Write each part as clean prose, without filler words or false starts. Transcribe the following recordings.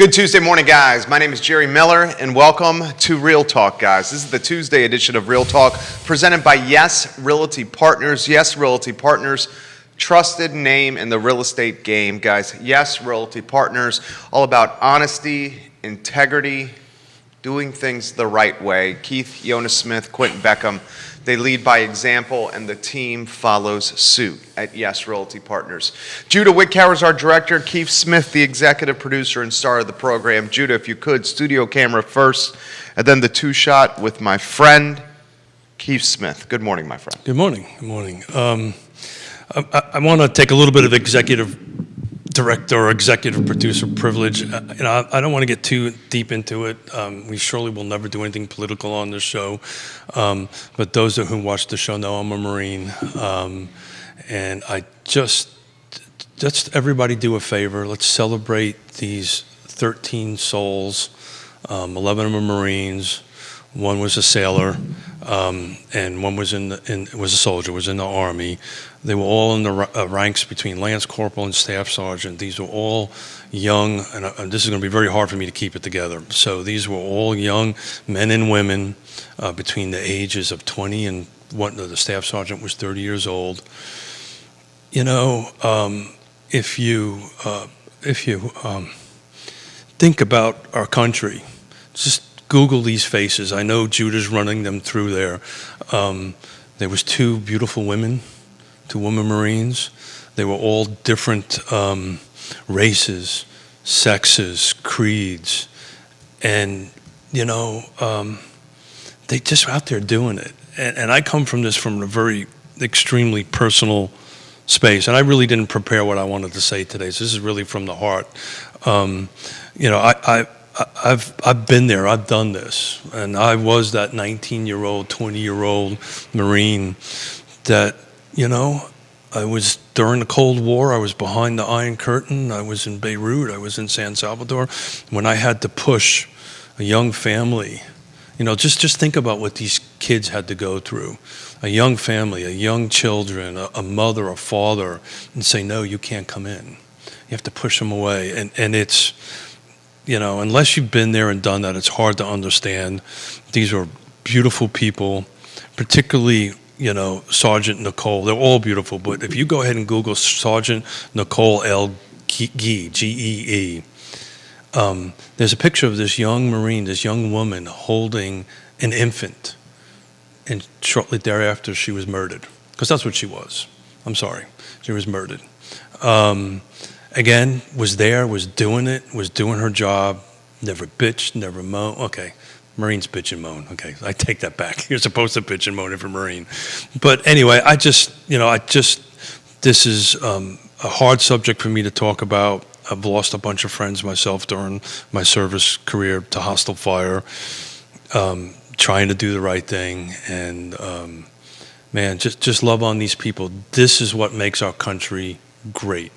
Good Tuesday morning, guys. My name is Jerry Miller, and welcome to Real Talk, guys. This is the Tuesday edition of Real Talk, presented by Yes Realty Partners. Yes Realty Partners, trusted name in the real estate game, guys. Yes Realty Partners, all about honesty, integrity, doing things the right way. Keith, Yonna Smith, Quentin Beckham, they lead by example, and the team follows suit at Yes Realty Partners. Judah Wickhauer is our director. Keith Smith, the executive producer and star of the program. Judah, if you could, studio camera first, and then the two-shot with my friend, Keith Smith. Good morning, my friend. Good morning. Good morning. I want to take a little bit of executive director or executive producer privilege. I don't want to get too deep into it. We surely will never do anything political on this show. But those who watch the show know I'm a Marine. And I just everybody do a favor. Let's celebrate these 13 souls. 11 of them are Marines. One was a sailor, and one was was a soldier, was in the Army. They were all in the ranks between Lance Corporal and Staff Sergeant. These were all young, and this is going to be very hard for me to keep it together. So these were all young men and women between the ages of 20 and the Staff Sergeant was 30 years old. You know, if you think about our country, just Google these faces. I know Judah's running them through there. There was two beautiful women, two women Marines. They were all different races, sexes, creeds, and you know, they just out there doing it. And I come from a very extremely personal space, and I really didn't prepare what I wanted to say today. So this is really from the heart. You know, I've been there, I've done this, and I was that 19-year-old, 20-year-old Marine that, you know, I was during the Cold War, I was behind the Iron Curtain, I was in Beirut, I was in San Salvador, when I had to push a young family. You know, just think about what these kids had to go through. A young family, a young children, a mother, a father, and say, no, you can't come in. You have to push them away, and it's, you know, unless you've been there and done that, it's hard to understand. These are beautiful people, particularly, you know, Sergeant Nicole. They're all beautiful, but if you go ahead and Google Sergeant Nicole L. Gee, G-E-E, there's a picture of this young Marine, this young woman holding an infant, and shortly thereafter she was murdered, because that's what she was. I'm sorry, she was murdered. Again, was there, was doing it, was doing her job, never bitched, never moaned. Okay, Marines bitch and moan. Okay, I take that back. You're supposed to bitch and moan if you're a Marine. But anyway, this is a hard subject for me to talk about. I've lost a bunch of friends myself during my service career to hostile fire, trying to do the right thing. And man, just love on these people. This is what makes our country great.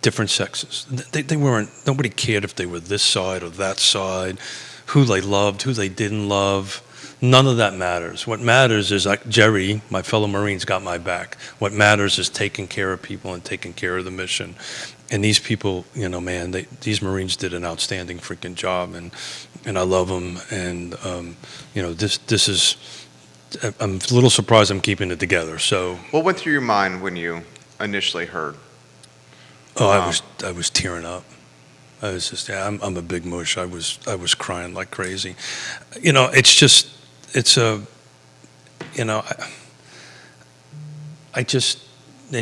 Different sexes. They weren't, nobody cared if they were this side or that side, who they loved, who they didn't love. None of that matters. What matters is, like Jerry, my fellow Marines, got my back. What matters is taking care of people and taking care of the mission. And these people, you know, man, these Marines did an outstanding freaking job, and I love them. And you know, this is, I'm a little surprised I'm keeping it together. So, What went through your mind when you initially heard? Oh, I was tearing up. I was just, yeah, I'm a big mush. I was crying like crazy. You know, and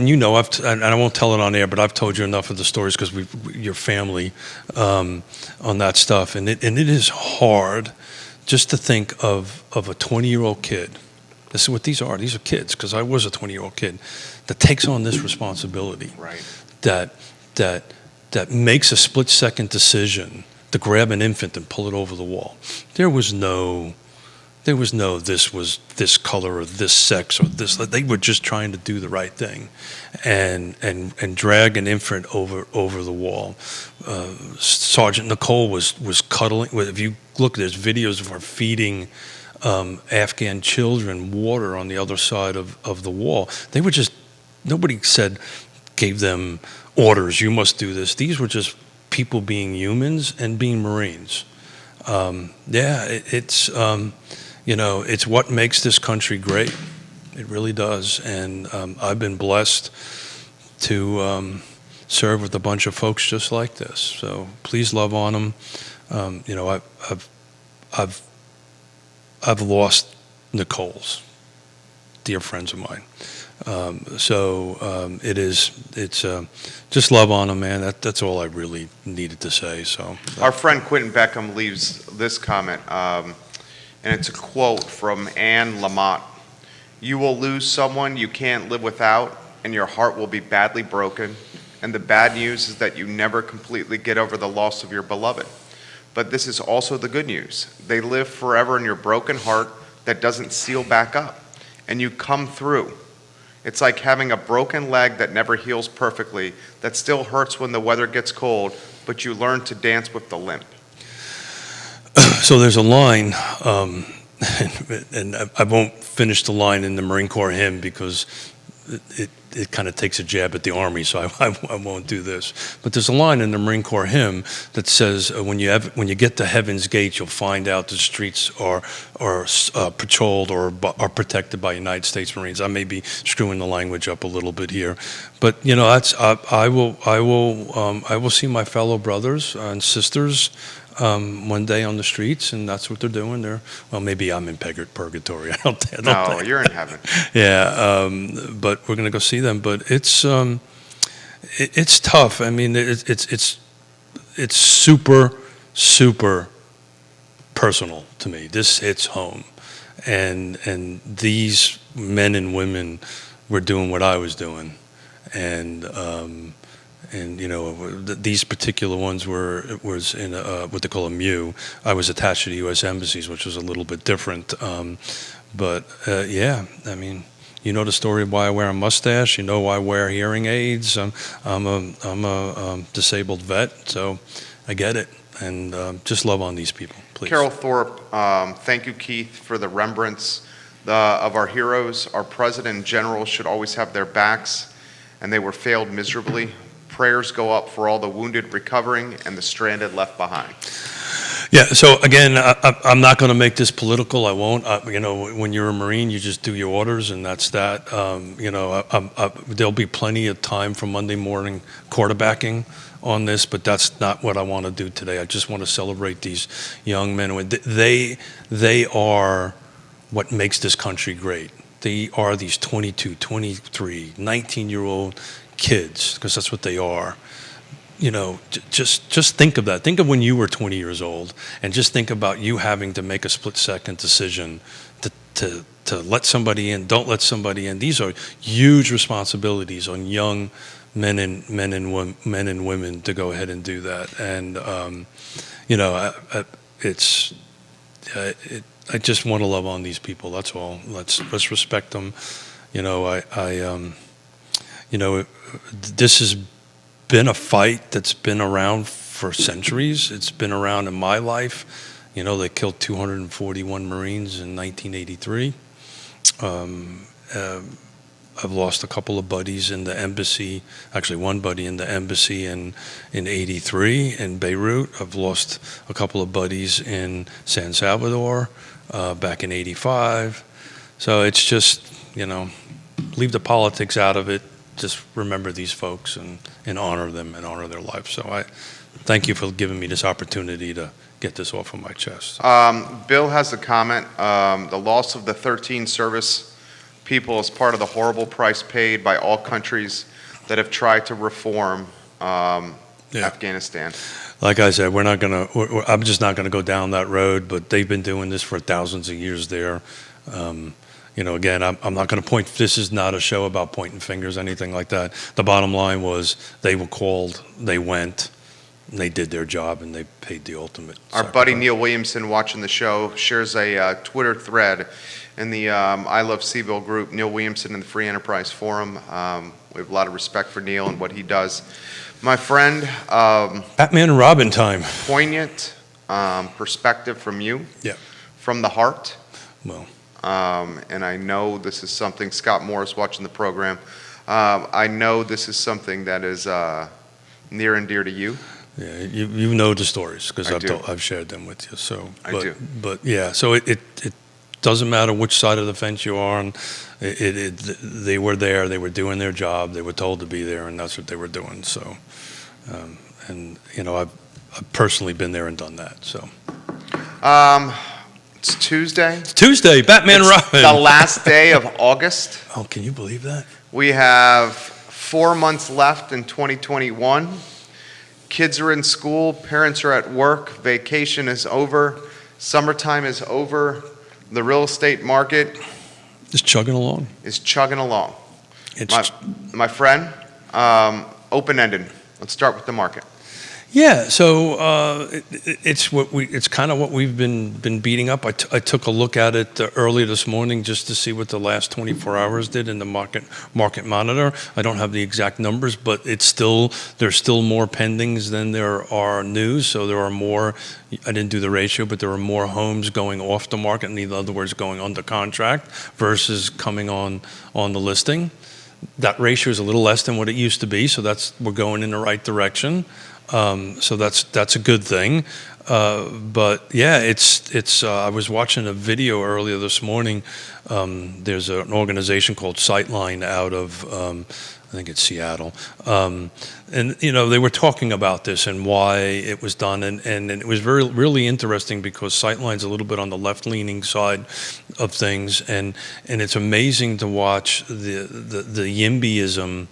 you know, and I won't tell it on air, but I've told you enough of the stories because your family on that stuff, and it is hard just to think of a 20-year-old kid. This is what these are. These are kids, because I was a 20-year-old kid that takes on this responsibility. Right. That makes a split-second decision to grab an infant and pull it over the wall. There was no this was this color or this sex or this. They were just trying to do the right thing, and drag an infant over the wall. Sergeant Nicole was cuddling. If you look, there's videos of her feeding Afghan children water on the other side of the wall. They were just, nobody gave them orders, you must do this. These were just people being humans and being Marines. It's it's what makes this country great. It really does. And I've been blessed to serve with a bunch of folks just like this. So please love on them. I've lost Nicole's, dear friends of mine. It's just love on them, man. That's all I really needed to say. So Our friend Quentin Beckham leaves this comment, and it's a quote from Anne Lamott. You will lose someone you can't live without, and your heart will be badly broken. And the bad news is that you never completely get over the loss of your beloved. But this is also the good news. They live forever in your broken heart that doesn't seal back up, and you come through. It's like having a broken leg that never heals perfectly, that still hurts when the weather gets cold, but you learn to dance with the limp. So there's a line, and I won't finish the line in the Marine Corps hymn because it kind of takes a jab at the Army, so I won't do this. But there's a line in the Marine Corps hymn that says, when you get to Heaven's Gate, you'll find out the streets are patrolled or are protected by United States Marines. I may be screwing the language up a little bit here, but I will see my fellow brothers and sisters one day on the streets, and that's what they're doing. Maybe I'm in purgatory. I don't think. No, you're in heaven. Yeah, but we're gonna go see them. But it's tough. I mean, it's super personal to me. This hits home, and these men and women were doing what I was doing, and these particular ones was in what they call a MU. I was attached to the U.S. embassies, which was a little bit different. But I mean, you know the story of why I wear a mustache. You know why I wear hearing aids. I'm a disabled vet, so I get it. And just love on these people, please. Carol Thorpe, thank you, Keith, for the remembrance of our heroes. Our president and general should always have their backs, and they were failed miserably. Prayers go up for all the wounded recovering and the stranded left behind. Yeah, so again, I'm not going to make this political. I won't. When you're a Marine, you just do your orders, and that's that. There'll be plenty of time for Monday morning quarterbacking on this, but that's not what I want to do today. I just want to celebrate these young men. They are what makes this country great. They are these 22, 23, 19-year-old kids, because that's what they are. Just think of that. Think of when you were 20 years old, and just think about you having to make a split-second decision to let somebody in, don't let somebody in. These are huge responsibilities on young men and women to go ahead and do that. And I just want to love on these people. That's all. Let's respect them. This has been a fight that's been around for centuries. It's been around in my life. They killed 241 Marines in 1983. I've lost a couple of buddies in the embassy, actually one buddy in the embassy in 83 in Beirut. I've lost a couple of buddies in San Salvador back in 85. So it's just, leave the politics out of it. Just remember these folks and honor them and honor their life. So I thank you for giving me this opportunity to get this off of my chest. Bill has a comment. The loss of the 13 service people is part of the horrible price paid by all countries that have tried to reform Afghanistan. Like I said, I'm just not gonna go down that road. But they've been doing this for thousands of years there. Again, I'm not going to point. This is not a show about pointing fingers, anything like that. The bottom line was they were called, they went, and they did their job, and they paid the ultimate Our sacrifice. buddy Neil Williamson, watching the show, shares a Twitter thread in the I Love CVille group. Neil Williamson in the Free Enterprise Forum. We have a lot of respect for Neil and what he does. My friend, Batman and Robin time. Poignant perspective from you. Yeah. From the heart. Well. And I know this is something, Scott Morris watching the program, I know this is something that is near and dear to you. Yeah, you know the stories because I've shared them with you. So I do. But yeah, so it doesn't matter which side of the fence you are on. They were there. They were doing their job. They were told to be there, and that's what they were doing. So, and you know, I've personally been there and done that. So. It's Tuesday. It's Tuesday, Batman Robin. The last day of August. Oh, can you believe that? We have 4 months left in 2021. Kids are in school, parents are at work, vacation is over, summertime is over. The real estate market Just chugging along. is chugging along. It's My friend, open-ended. Let's start with the market. Yeah, so it's kind of what we've been beating up. I took a look at it earlier this morning just to see what the last 24 hours did in the market monitor. I don't have the exact numbers, but there's still more pendings than there are news. So there are more. I didn't do the ratio, but there are more homes going off the market, in other words, going under contract versus coming on the listing. That ratio is a little less than what it used to be, so we're going in the right direction. So that's a good thing. But yeah, it's. I was watching a video earlier this morning. There's an organization called Sightline out of I think it's Seattle, and you know they were talking about this and why it was done, and it was really interesting because Sightline's a little bit on the left-leaning side of things, and it's amazing to watch the YIMBYism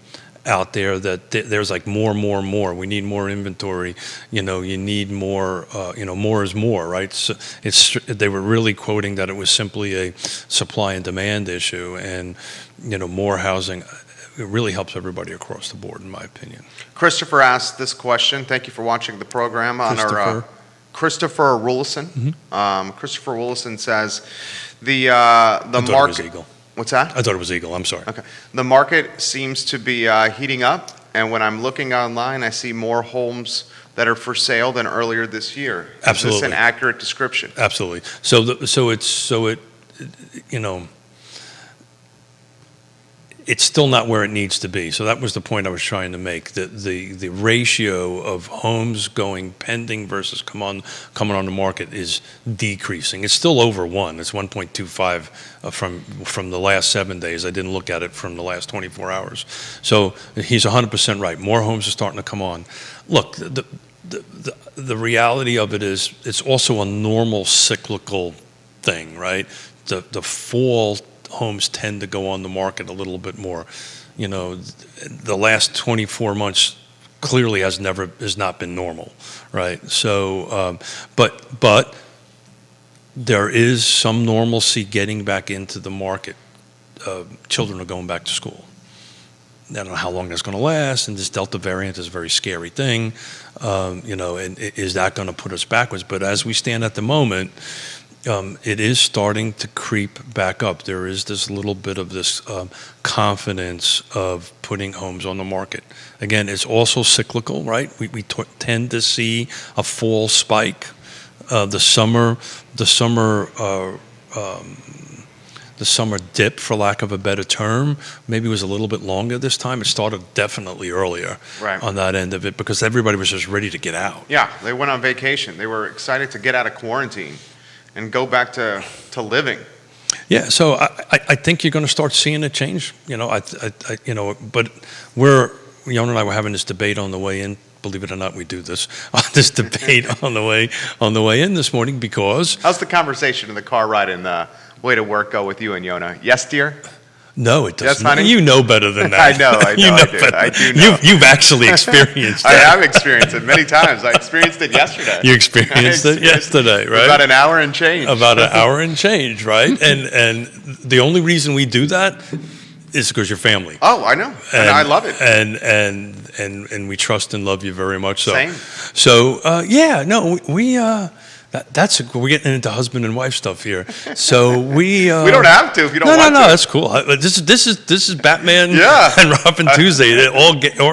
out there that there's like more. We need more inventory. You know, you need more. More is more, right? So they were really quoting that it was simply a supply and demand issue, and more housing. It really helps everybody across the board, in my opinion. Christopher asked this question. Thank you for watching the program on our Christopher Rulison. Mm-hmm. Christopher Rulison says the market. It was Eagle. What's that? I thought it was Eagle. I'm sorry. Okay. The market seems to be heating up, and when I'm looking online, I see more homes that are for sale than earlier this year. Absolutely. Is this an accurate description? Absolutely. It's still not where it needs to be. So that was the point I was trying to make. The ratio of homes going pending versus coming on the market is decreasing. It's still over 1. It's 1.25 from the last 7 days. I didn't look at it from the last 24 hours. So he's 100% right. More homes are starting to come on. Look, the reality of it is it's also a normal cyclical thing, right? The fall homes tend to go on the market a little bit more. The last 24 months clearly has not been normal, right? So, but there is some normalcy getting back into the market. Children are going back to school. I don't know how long that's going to last, and this Delta variant is a very scary thing, and is that going to put us backwards? But as we stand at the moment, it is starting to creep back up. There is this little bit of this confidence of putting homes on the market. Again, it's also cyclical, right? We tend to see a fall spike. The summer dip, for lack of a better term, maybe was a little bit longer this time. It started definitely earlier on that end of it because everybody was just ready to get out. Yeah, they went on vacation. They were excited to get out of quarantine and go back to living. Yeah, so I think you're going to start seeing a change. But Yonna and I were having this debate on the way in. Believe it or not, we do this debate on the way in this morning because. How's the conversation in the car ride and the way to work go with you and Yonna? Yes, dear. No, it doesn't. Yes, honey? You know better than that. I know, I do know. You've actually experienced that. I have experienced it many times. I experienced it yesterday. You experienced it yesterday, right? About an hour and change. About an hour and change, right? And the only reason we do that is because you're family. Oh, I know. And I love it. And we trust and love you very much. So. Same. So, we're getting into husband and wife stuff here. So we don't have to if you don't want to. No, that's cool. This is Batman and Robin Tuesday.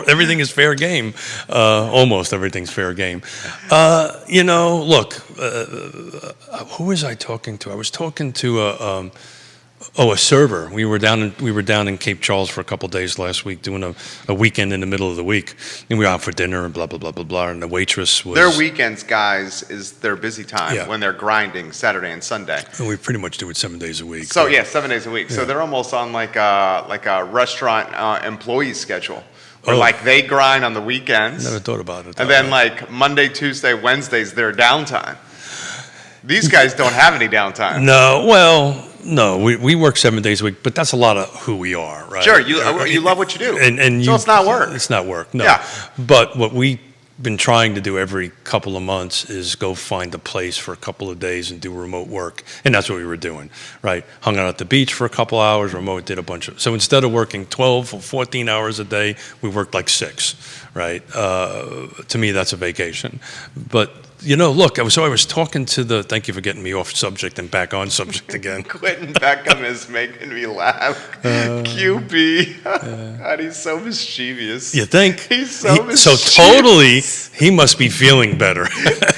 Everything is fair game. Almost everything's fair game. Look, who was I talking to? I was talking to Oh, a server. We were down in Cape Charles for a couple of days last week, doing a weekend in the middle of the week, and we were out for dinner and blah blah blah blah blah. And the waitress was Their weekends, guys, is their busy time Yeah. when they're grinding Saturday and Sunday. And we pretty much do it 7 days a week. So but- yeah, 7 days a week. So they're almost on like a restaurant employee schedule, where Oh. like they grind on the weekends, Never thought about it. and that then way. like Monday, Tuesday, Wednesdays their downtime. These guys don't have any downtime. No, we work 7 days a week, but that's a lot of who we are, right? Sure, you love what you do, and so it's not work. It's not work, no. Yeah. But what we've been trying to do every couple of months is go find a place for a couple of days and do remote work, and that's what we were doing, right? Hung out at the beach for a couple hours, remote, did a bunch of. So instead of working 12 or 14 hours a day, we worked like 6, right? To me, that's a vacation, but. Look, I was talking to thank you for getting me off subject and back on subject again. Quentin Beckham is making me laugh. QB. God, he's so mischievous. You think? He's so mischievous. totally, he must be feeling better.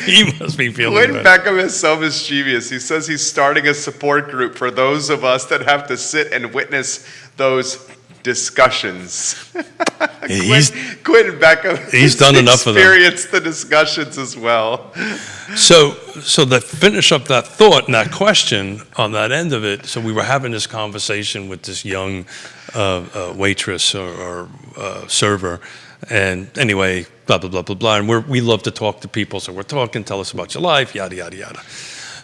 He must be feeling Quentin better. Beckham is so mischievous. He says he's starting a support group for those of us that have to sit and witness those discussions. Quentin Beckham he's done enough of them. Experienced the discussions as well. So to finish up that thought and that question on that end of it, so we were having this conversation with this young waitress or server, and anyway, blah, blah, blah, blah, blah, and we love to talk to people, so we're talking, tell us about your life, yada, yada, yada.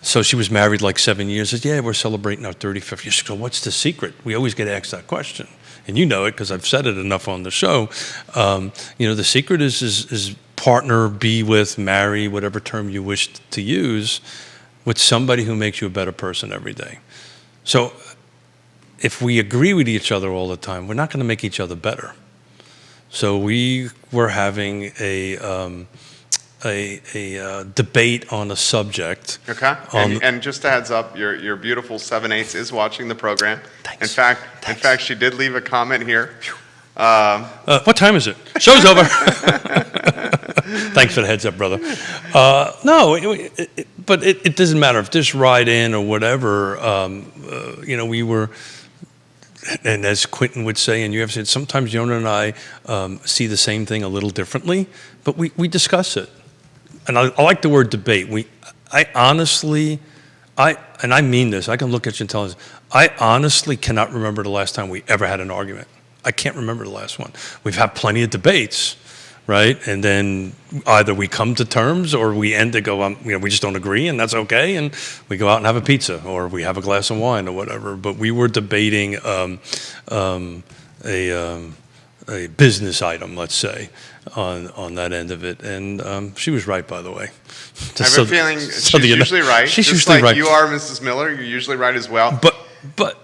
So she was married like 7 years, says, yeah, we're celebrating our 35th year. She goes, what's the secret? We always get asked that question. And you know it because I've said it enough on the show. The secret is partner, be with, marry, whatever term you wish to use, with somebody who makes you a better person every day. So if we agree with each other all the time, we're not going to make each other better. So we were having a debate on a subject. Okay. And just a heads up, your beautiful 7/8 is watching the program. Thanks. In fact, she did leave a comment here. What time is it? Show's over. Thanks for the heads up, brother. But it doesn't matter if this ride in or whatever. We were, and as Quentin would say, and you have said, sometimes Yonna and I see the same thing a little differently, but we discuss it. And I like the word debate. I honestly, and I mean this, I can look at you and tell us, I honestly cannot remember the last time we ever had an argument. I can't remember the last one. We've had plenty of debates, right? And then either we come to terms or we end to go, we just don't agree, and that's okay, and we go out and have a pizza or we have a glass of wine or whatever. But we were debating a business item, let's say, on that end of it, and she was right, by the way. I have a feeling she's usually right. She's just usually like right. You are, Mrs. Miller. You're usually right as well. But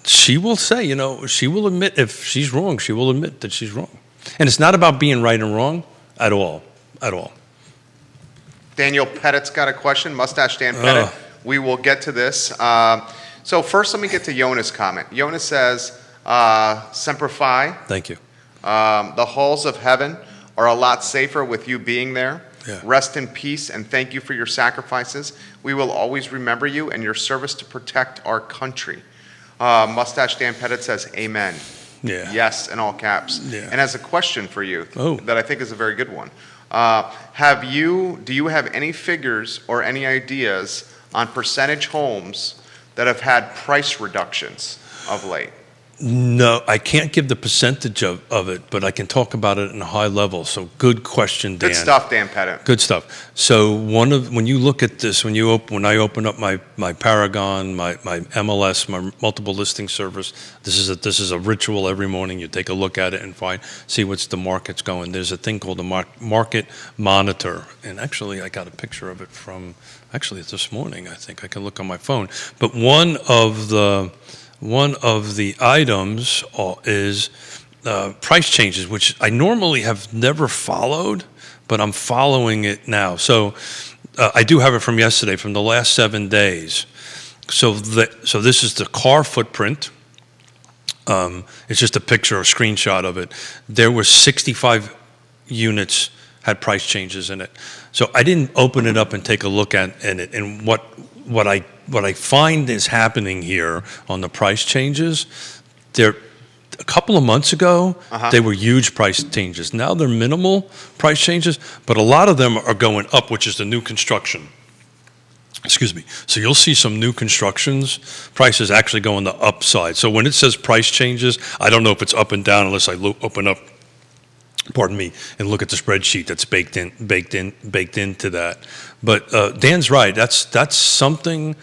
she will say, she will admit if she's wrong. She will admit that she's wrong, and it's not about being right and wrong at all. Daniel Pettit's got a question. Mustache Dan Pettit. We will get to this. So first, let me get to Yonna's comment. Yonna says, "Semper Fi." Thank you. The halls of heaven are a lot safer with you being there. Yeah. Rest in peace and thank you for your sacrifices. We will always remember you and your service to protect our country. Mustache Dan Pettit says, amen. Yeah. Yes, in all caps. Yeah. And has a question for you Oh. that I think is a very good one. Do you have any figures or any ideas on percentage homes that have had price reductions of late? No, I can't give the percentage of it, but I can talk about it in a high level. So good question, Dan. Good stuff, Dan Pettit. Good stuff. So when you look at this, when I open up my Paragon, my MLS, my multiple listing service, this is a ritual every morning. You take a look at it and see what's the market's going. There's a thing called a market monitor, and actually I got a picture of it from it's this morning. I think I can look on my phone. But one of the items is price changes, which I normally have never followed, but I'm following it now. So I do have it from yesterday, from the last 7 days. So this is the car footprint. It's just a picture or a screenshot of it. There were 65 units had price changes in it. So I didn't open it up and take a look at it. And what I what I find is happening here on the price changes, they're a couple of months ago, they were huge price changes. Now they're minimal price changes, but a lot of them are going up, which is the new construction. Excuse me. So you'll see some new constructions prices actually go on the upside. So when it says price changes, I don't know if it's up and down unless I open up, pardon me, and look at the spreadsheet that's baked into that. But Dan's right. That's something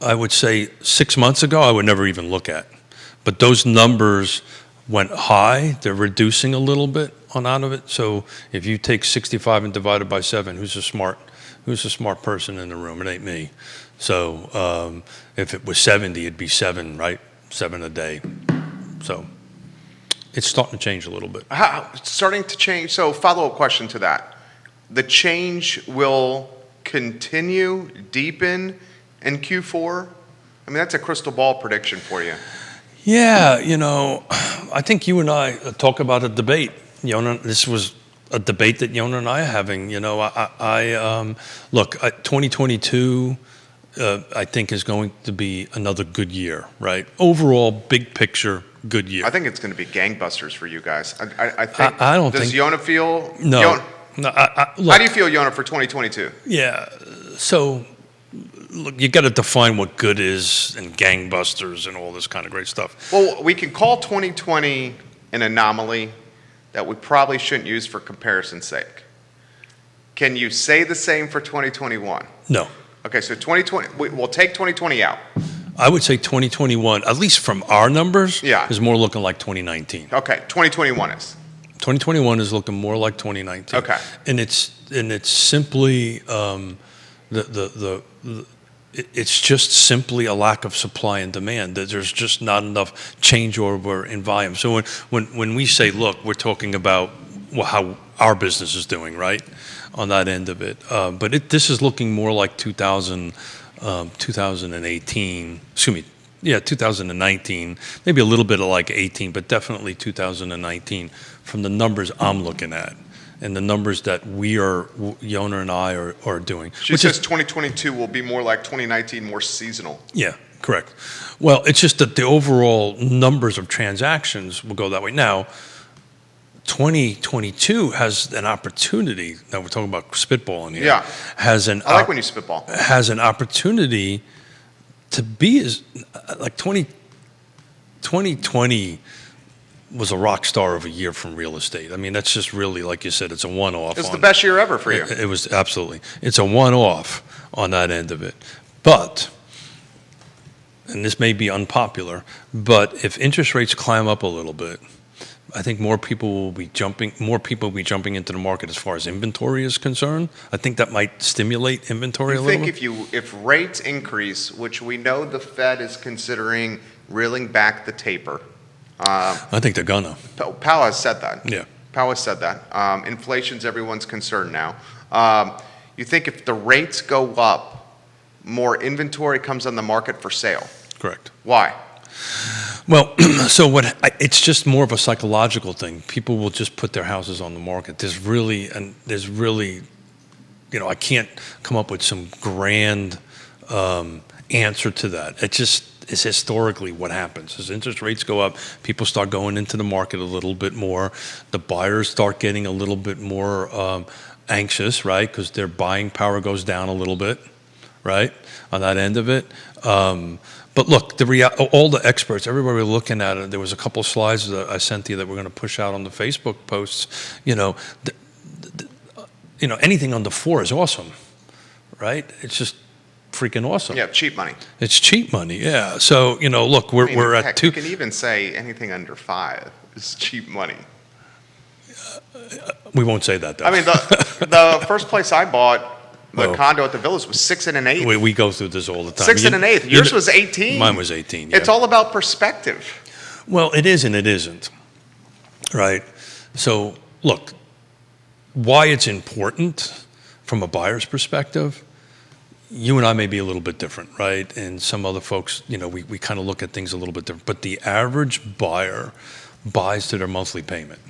I would say 6 months ago I would never even look at. But those numbers went high. They're reducing a little bit out of it. So if you take 65 and divide it by 7, who's a smart person in the room? It ain't me. So if it was 70, it'd be 7, right? 7 a day. So it's starting to change a little bit. Starting to change. So follow-up question to that. The change will continue, deepen in Q4? I mean, that's a crystal ball prediction for you. Yeah, I think you and I talk about a debate. Yonna, this was a debate that Yonna and I are having. Look, 2022, I think is going to be another good year, right? Overall, big picture, good year. I think it's going to be gangbusters for you guys. I think. I don't Does think. Yonna feel? No. Look, How do you feel, Yonna, for 2022? Yeah. So, look, you got to define what good is and gangbusters and all this kind of great stuff. Well, we can call 2020 an anomaly that we probably shouldn't use for comparison's sake. Can you say the same for 2021? No. Okay, so 2020, we'll take 2020 out. I would say 2021, at least from our numbers, is more looking like 2019. Okay, 2021 is. 2021 is looking more like 2019. Okay. And it's simply it's just simply a lack of supply and demand. That there's just not enough changeover in volume. So when we say, look, we're talking about how our business is doing, right, on that end of it. But this is looking more like 2018. Excuse me. Yeah, 2019, maybe a little bit of like 18, but definitely 2019 from the numbers I'm looking at and the numbers that Yonna and I are doing. She says 2022 will be more like 2019, more seasonal. Yeah, correct. Well, it's just that the overall numbers of transactions will go that way. Now, 2022 has an opportunity, now we're talking about spitballing here. Yeah, I like when you spitball. Has an opportunity to be as, like 2020 was a rock star of a year from real estate. I mean, that's just really, like you said, it's a one-off. It's the best year ever for you. It was absolutely. It's a one-off on that end of it. But, and this may be unpopular, but if interest rates climb up a little bit, I think more people will be jumping into the market as far as inventory is concerned. I think that might stimulate inventory a little bit. If rates increase, which we know the Fed is considering reeling back the taper. I think they're gonna. Powell has said that. Yeah. Powell has said that. Inflation's everyone's concern now. You think if the rates go up, more inventory comes on the market for sale? Correct. Why? Well, so it's just more of a psychological thing. People will just put their houses on the market. There's really, I can't come up with some grand answer to that. It just is historically what happens. As interest rates go up, people start going into the market a little bit more. The buyers start getting a little bit more anxious, right? Because their buying power goes down a little bit, right? On that end of it. But look, all the experts, everybody looking at it, there was a couple of slides that I sent you that we're going to push out on the Facebook posts. Anything under 4 is awesome, right? It's just freaking awesome. Yeah, cheap money. It's cheap money, yeah. So, look, we're at 2. You can even say anything under 5 is cheap money. We won't say that, though. I mean, the first place I bought, the condo at the Villas, was 6 1/8. We go through this all the time. 6 1/8. Yours was 18. Mine was 18. Yeah. It's all about perspective. Well, it is and it isn't, right? So, look, why it's important from a buyer's perspective, you and I may be a little bit different, right? And some other folks, we kind of look at things a little bit different. But the average buyer buys to their monthly payment.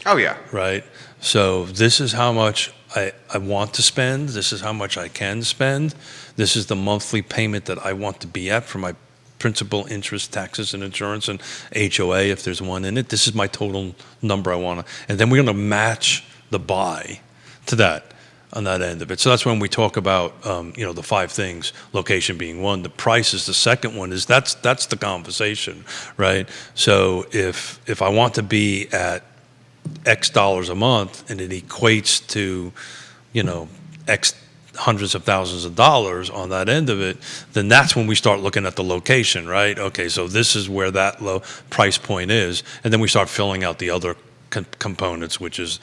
Oh, yeah. Right? So this is how much I want to spend. This is how much I can spend. This is the monthly payment that I want to be at for my principal, interest, taxes, and insurance, and HOA if there's one in it. This is my total number I want to. And then we're going to match the buy to that on that end of it. So that's when we talk about, the 5 things, location being one, the price is the second one, is that's the conversation, right? So if I want to be at X dollars a month and it equates to, X hundreds of thousands of dollars on that end of it, then that's when we start looking at the location, right? Okay, so this is where that low price point is. And then we start filling out the other components, which is,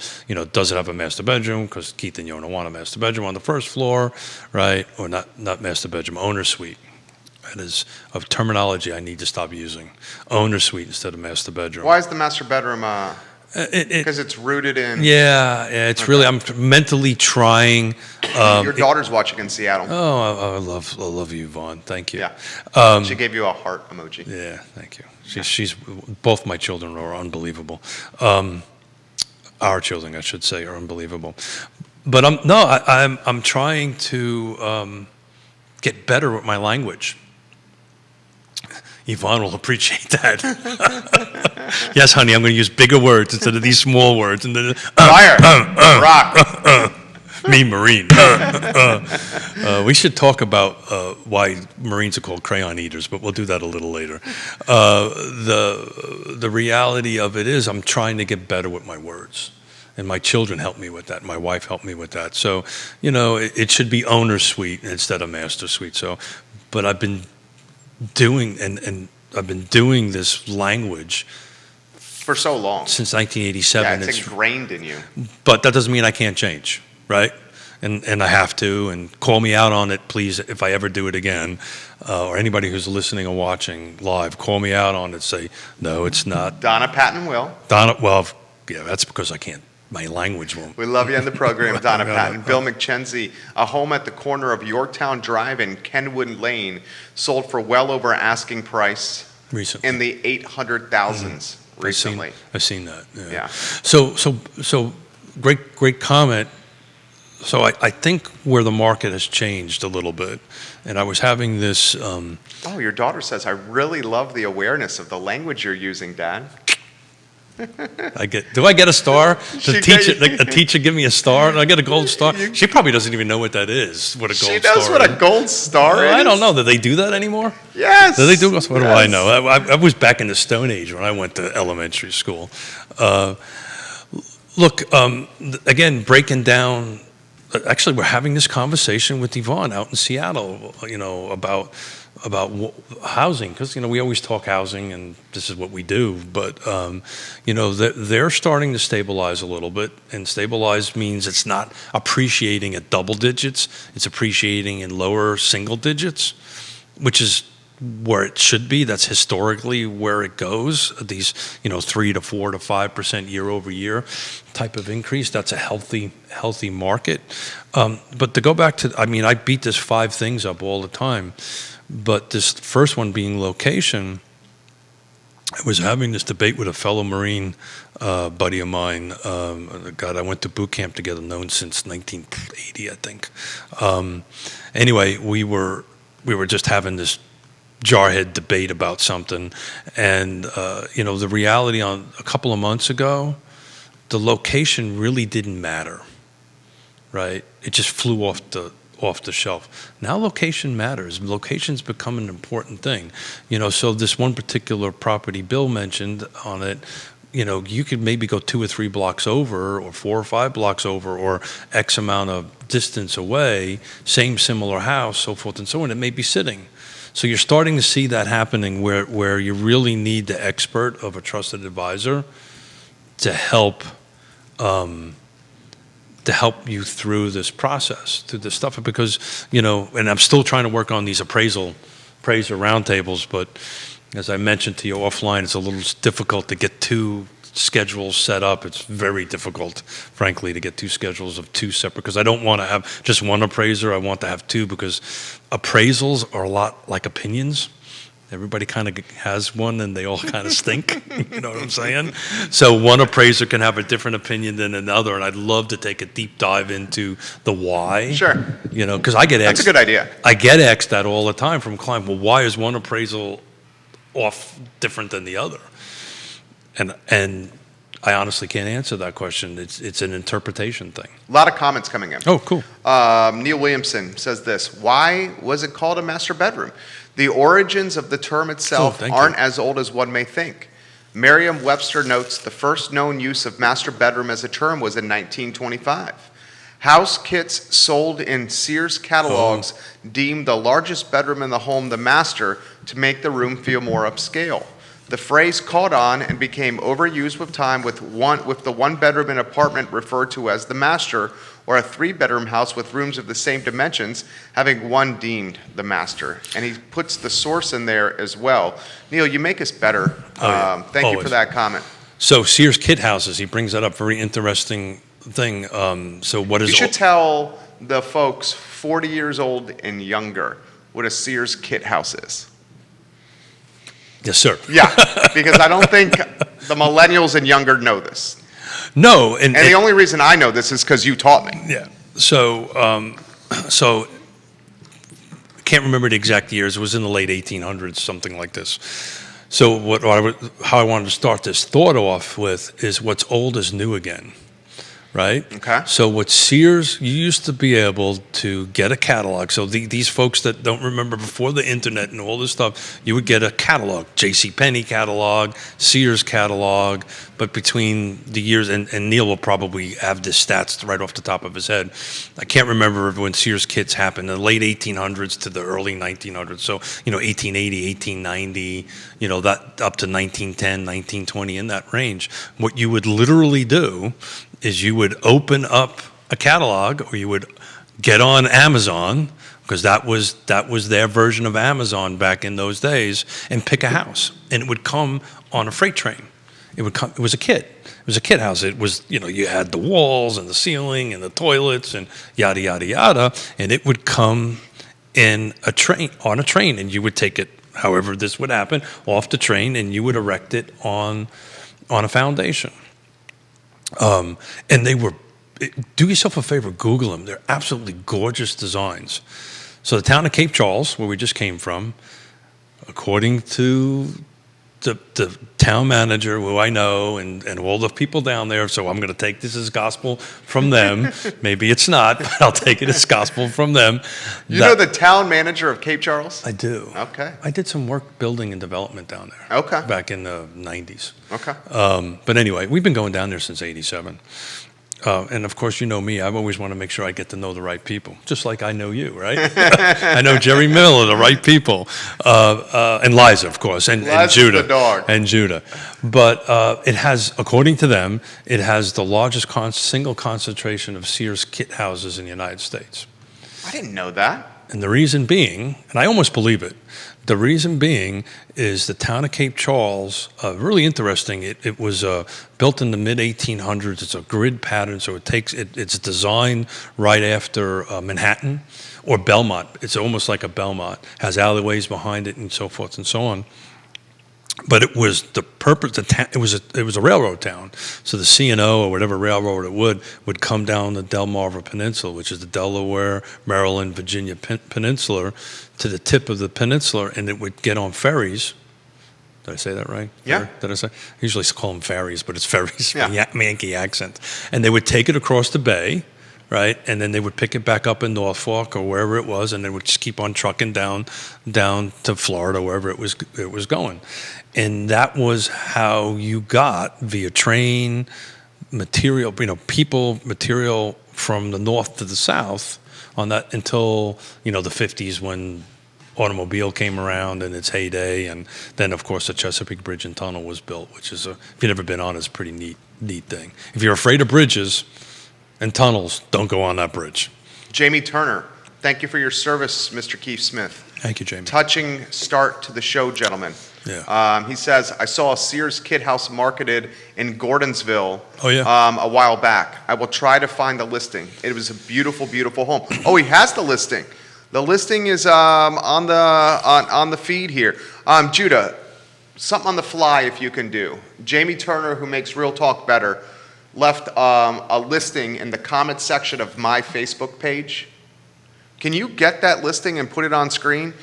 does it have a master bedroom? Because Keith and Yonna want a master bedroom on the first floor, right? Or not master bedroom, owner suite. That is a terminology I need to stop using. Owner suite instead of master bedroom. Why is the master bedroom? Because it's rooted in. Yeah, it's okay. Really. I'm mentally trying. Your daughter's watching in Seattle. Oh, I love you, Vaughn. Thank you. Yeah. She gave you a heart emoji. Yeah, thank you. She's both my children are unbelievable. Our children, I should say, are unbelievable. But I'm trying to get better with my language. Yvonne will appreciate that. Yes, honey, I'm going to use bigger words instead of these small words. And then, fire, rock. Me, Marine. We should talk about why Marines are called crayon eaters, but we'll do that a little later. The reality of it is I'm trying to get better with my words. And my children help me with that. My wife helped me with that. So, it should be owner suite instead of master suite. So, but I've been doing and I've been doing this language for so long, since 1987. Yeah, it's ingrained in you. But that doesn't mean I can't change, right? And I have to. And call me out on it, please, if I ever do it again. Or anybody who's listening or watching live, call me out on it. Say no, it's not. Donna Patton will. Well, yeah, that's because I can't. My language won't. We love you in the program, Donna Patton. Bill McKenzie, a home at the corner of Yorktown Drive and Kenwood Lane, sold for well over asking price recently in the 800,000s recently. I've seen that. Yeah. So great comment. So I think where the market has changed a little bit, and I was having this. Your daughter says, I really love the awareness of the language you're using, Dad. Do I get a star? A teacher give me a star? Do I get a gold star? She probably doesn't even know what that is. What a gold star is. She knows what a gold star is? I don't know. Do they do that anymore? Yes. Do they do? What do I know? I was back in the Stone Age when I went to elementary school. Look, again, breaking down. Actually, we're having this conversation with Yvonne out in Seattle. About housing, because we always talk housing and this is what we do, but they're starting to stabilize a little bit, and stabilize means it's not appreciating at double digits, it's appreciating in lower single digits, which is where it should be. That's historically where it goes, these 3 to 4 to 5% year over year type of increase. That's a healthy market. But to go back to, I beat this 5 things up all the time. But this first one being location, I was having this debate with a fellow Marine buddy of mine. I went to boot camp together, known since 1980, I think. Anyway, we were just having this jarhead debate about something, and the reality on a couple of months ago, the location really didn't matter, right? It just flew off the shelf. Now location matters. Location's become an important thing. So this one particular property Bill mentioned on it, you could maybe go 2 or 3 blocks over, or 4 or 5 blocks over, or X amount of distance away, similar house, so forth and so on. It may be sitting. So you're starting to see that happening where you really need the expert of a trusted advisor to help you through this process, through this stuff, because, and I'm still trying to work on these appraiser roundtables, but as I mentioned to you offline, it's a little difficult to get 2 schedules set up. It's very difficult, frankly, to get 2 schedules of 2 separate, because I don't want to have just one appraiser. I want to have 2, because appraisals are a lot like opinions. Everybody kind of has one, and they all kind of stink. You know what I'm saying? So one appraiser can have a different opinion than another, and I'd love to take a deep dive into the why. Sure. You know, because I get That's a good idea. I get asked that all the time from clients. Well, why is one appraisal off different than the other? And I honestly can't answer that question. It's an interpretation thing. A lot of comments coming in. Oh, cool. Neil Williamson says this: why was it called a master bedroom? The origins of the term itself aren't as old as one may think. Merriam-Webster notes the first known use of master bedroom as a term was in 1925. House kits sold in Sears catalogs deemed the largest bedroom in the home the master to make the room feel more upscale. The phrase caught on and became overused with time, with the one-bedroom in an apartment referred to as the master, or a three-bedroom house with rooms of the same dimensions having one deemed the master. And he puts the source in there as well. Neil, you make us better. Thank you for that comment. So Sears kit houses, he brings that up. Very interesting thing. So what is? You should tell the folks 40 years old and younger what a Sears kit house is. Yes, sir. Yeah, because I don't think the millennials and younger know this. No, and the only reason I know this is because you taught me. Yeah. So can't remember the exact years. It was in the late 1800s, something like this. So how I wanted to start this thought off with is what's old is new again. Right? Okay. So what Sears, you used to be able to get a catalog. So these folks that don't remember before the internet and all this stuff, you would get a catalog, JCPenney catalog, Sears catalog. But between the years, and Neil will probably have the stats right off the top of his head. I can't remember when Sears kits happened, in the late 1800s to the early 1900s. So, 1880, 1890, that up to 1910, 1920, in that range. What you would literally do is you would open up a catalog, or you would get on Amazon, because that was their version of Amazon back in those days, and pick a house, and it would come on a freight train. It was a kit. It was a kit house. It was, you had the walls and the ceiling and the toilets and yada yada yada, and it would come on a train, and you would take it, however this would happen, off the train, and you would erect it on a foundation. And they were, do yourself a favor, Google them. They're absolutely gorgeous designs. So the town of Cape Charles, where we just came from, according to the town manager, who I know, and all the people down there, so I'm going to take this as gospel from them. Maybe it's not, but I'll take it as gospel from them. You know the town manager of Cape Charles? I do. Okay. I did some work building and development down there. Okay. Back in the 90s. Okay. But anyway, we've been going down there since 87. And of course, you know me, I always want to make sure I get to know the right people, just like I know you, right? I know Jerry Miller, the right people, and Liza, of course, and Judah. The dog. And Judah. But it has, according to them, it has the largest single concentration of Sears kit houses in the United States. I didn't know that. And the reason being, and I almost believe it, the reason being is the town of Cape Charles, really interesting. It was built in the mid-1800s. It's a grid pattern, so it's designed right after Manhattan or Belmont. It's almost like a Belmont. Has alleyways behind it and so forth and so on. But it was the purpose. It was a railroad town, so the C&O or whatever railroad it would come down the Delmarva Peninsula, which is the Delaware, Maryland, Virginia Peninsula, to the tip of the peninsula, and it would get on ferries. Did I say that right? Yeah. Did I say? I usually call them ferries, but it's ferries. Yeah. Yankee accent. And they would take it across the bay, right? And then they would pick it back up in Norfolk or wherever it was, and they would just keep on trucking down to Florida, wherever it was going. And that was how you got, via train, material, material from the north to the south on that until, the 50s, when automobile came around in its heyday. And then, of course, the Chesapeake Bridge and Tunnel was built, which is, if you've never been on it, it's a pretty neat thing. If you're afraid of bridges and tunnels, don't go on that bridge. Jamie Turner, thank you for your service, Mr. Keith Smith. Thank you, Jamie. Touching start to the show, gentlemen. Yeah. He says, I saw a Sears kit house marketed in Gordonsville a while back. I will try to find the listing. It was a beautiful, beautiful home. Oh, he has the listing. The listing is on the feed here. Judah, something on the fly if you can do. Jamie Turner, who makes Real Talk better, left a listing in the comment section of my Facebook page. Can you get that listing and put it on screen?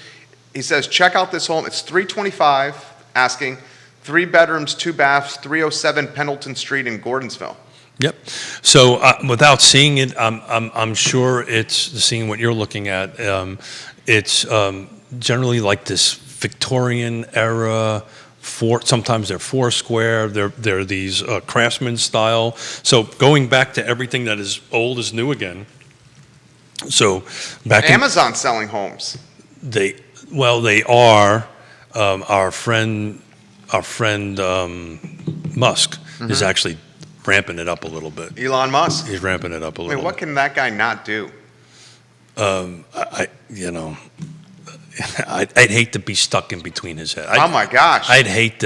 He says, check out this home. It's $325, asking 3 bedrooms, 2 baths, 307 Pendleton Street in Gordonsville. Yep. So without seeing it, I'm sure it's seeing what you're looking at. It's generally like this Victorian era. Sometimes they're four square. They're these craftsman style. So going back to everything that is old is new again. So back Amazon selling homes. They are. Our friend Musk is actually ramping it up a little bit. Elon Musk. He's ramping it up a little. Wait, what can that guy not do? I'd hate to be stuck in between his head. Oh my gosh! I'd hate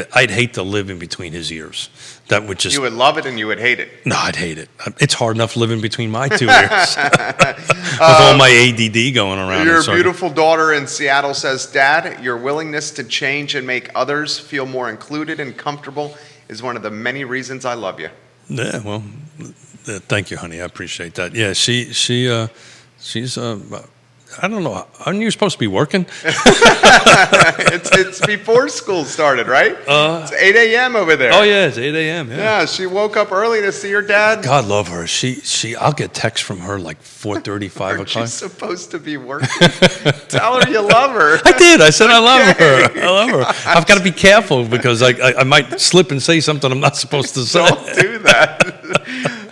to live in between his ears. That would just. You would love it and you would hate it. No, I'd hate it. It's hard enough living between my two ears with all my ADD going around. Your beautiful daughter in Seattle says, "Dad, your willingness to change and make others feel more included and comfortable is one of the many reasons I love you." Yeah, well, thank you, honey. I appreciate that. Yeah, she's. I don't know. Aren't you supposed to be working? It's before school started, right? It's 8 a.m. over there. Oh yeah, it's 8 a.m. Yeah, she woke up early to see her dad. God love her. I'll get texts from her like 4:30, 5 o'clock. She's supposed to be working. Tell her you love her. I did. I said I love her. I love her. I've got to be careful because I might slip and say something I'm not supposed to say. Don't do that.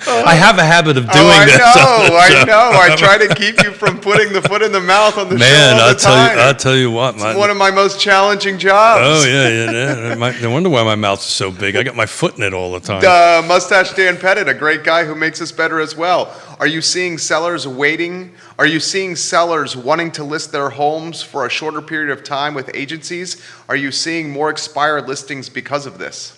I have a habit of doing this. I know. I try to keep you from putting the foot in the mouth on the show all the time. I'll tell you what. It's one of my most challenging jobs. Oh, yeah. No wonder why my mouth is so big. I got my foot in it all the time. Mustache Dan Pettit, a great guy who makes us better as well. Are you seeing sellers waiting? Are you seeing sellers wanting to list their homes for a shorter period of time with agencies? Are you seeing more expired listings because of this?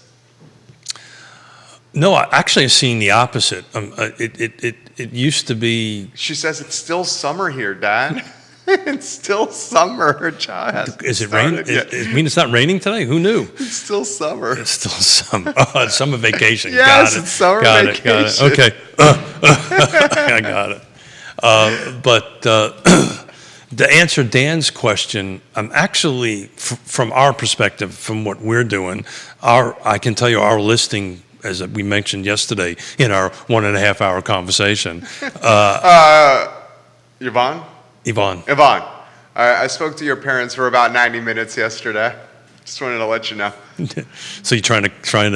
No, actually, I've seen the opposite. It used to be. She says it's still summer here, Dad. It's still summer. Her child. Is it rain? I mean, it's not raining today. Who knew? It's still summer. It's still summer. Oh, it's summer vacation. Yes, it's summer vacation. Got it. Okay. I got it. But to answer Dan's question, I'm actually, from our perspective, from what we're doing, I can tell you our listing, as we mentioned yesterday in our 1.5 hour conversation. Yvonne. I spoke to your parents for about 90 minutes yesterday. Just wanted to let you know. So you're trying to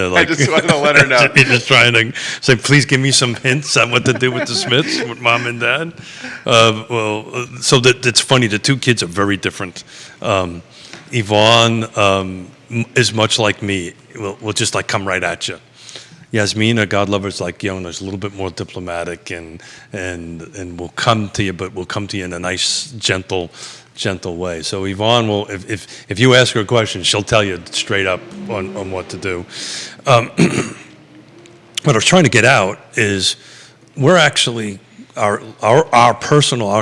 like. I just wanted to let her know. You're just trying to say, please give me some hints on what to do with the Smiths, with Mom and Dad. So that's funny. The two kids are very different. Yvonne is much like me. Will just like come right at you. Yasmina, God love her, is like Yonna, is a little bit more diplomatic and will come to you, but will come to you in a nice, gentle way. So Yvonne will, if you ask her a question, she'll tell you straight up on what to do. What I was trying to get out is we're actually our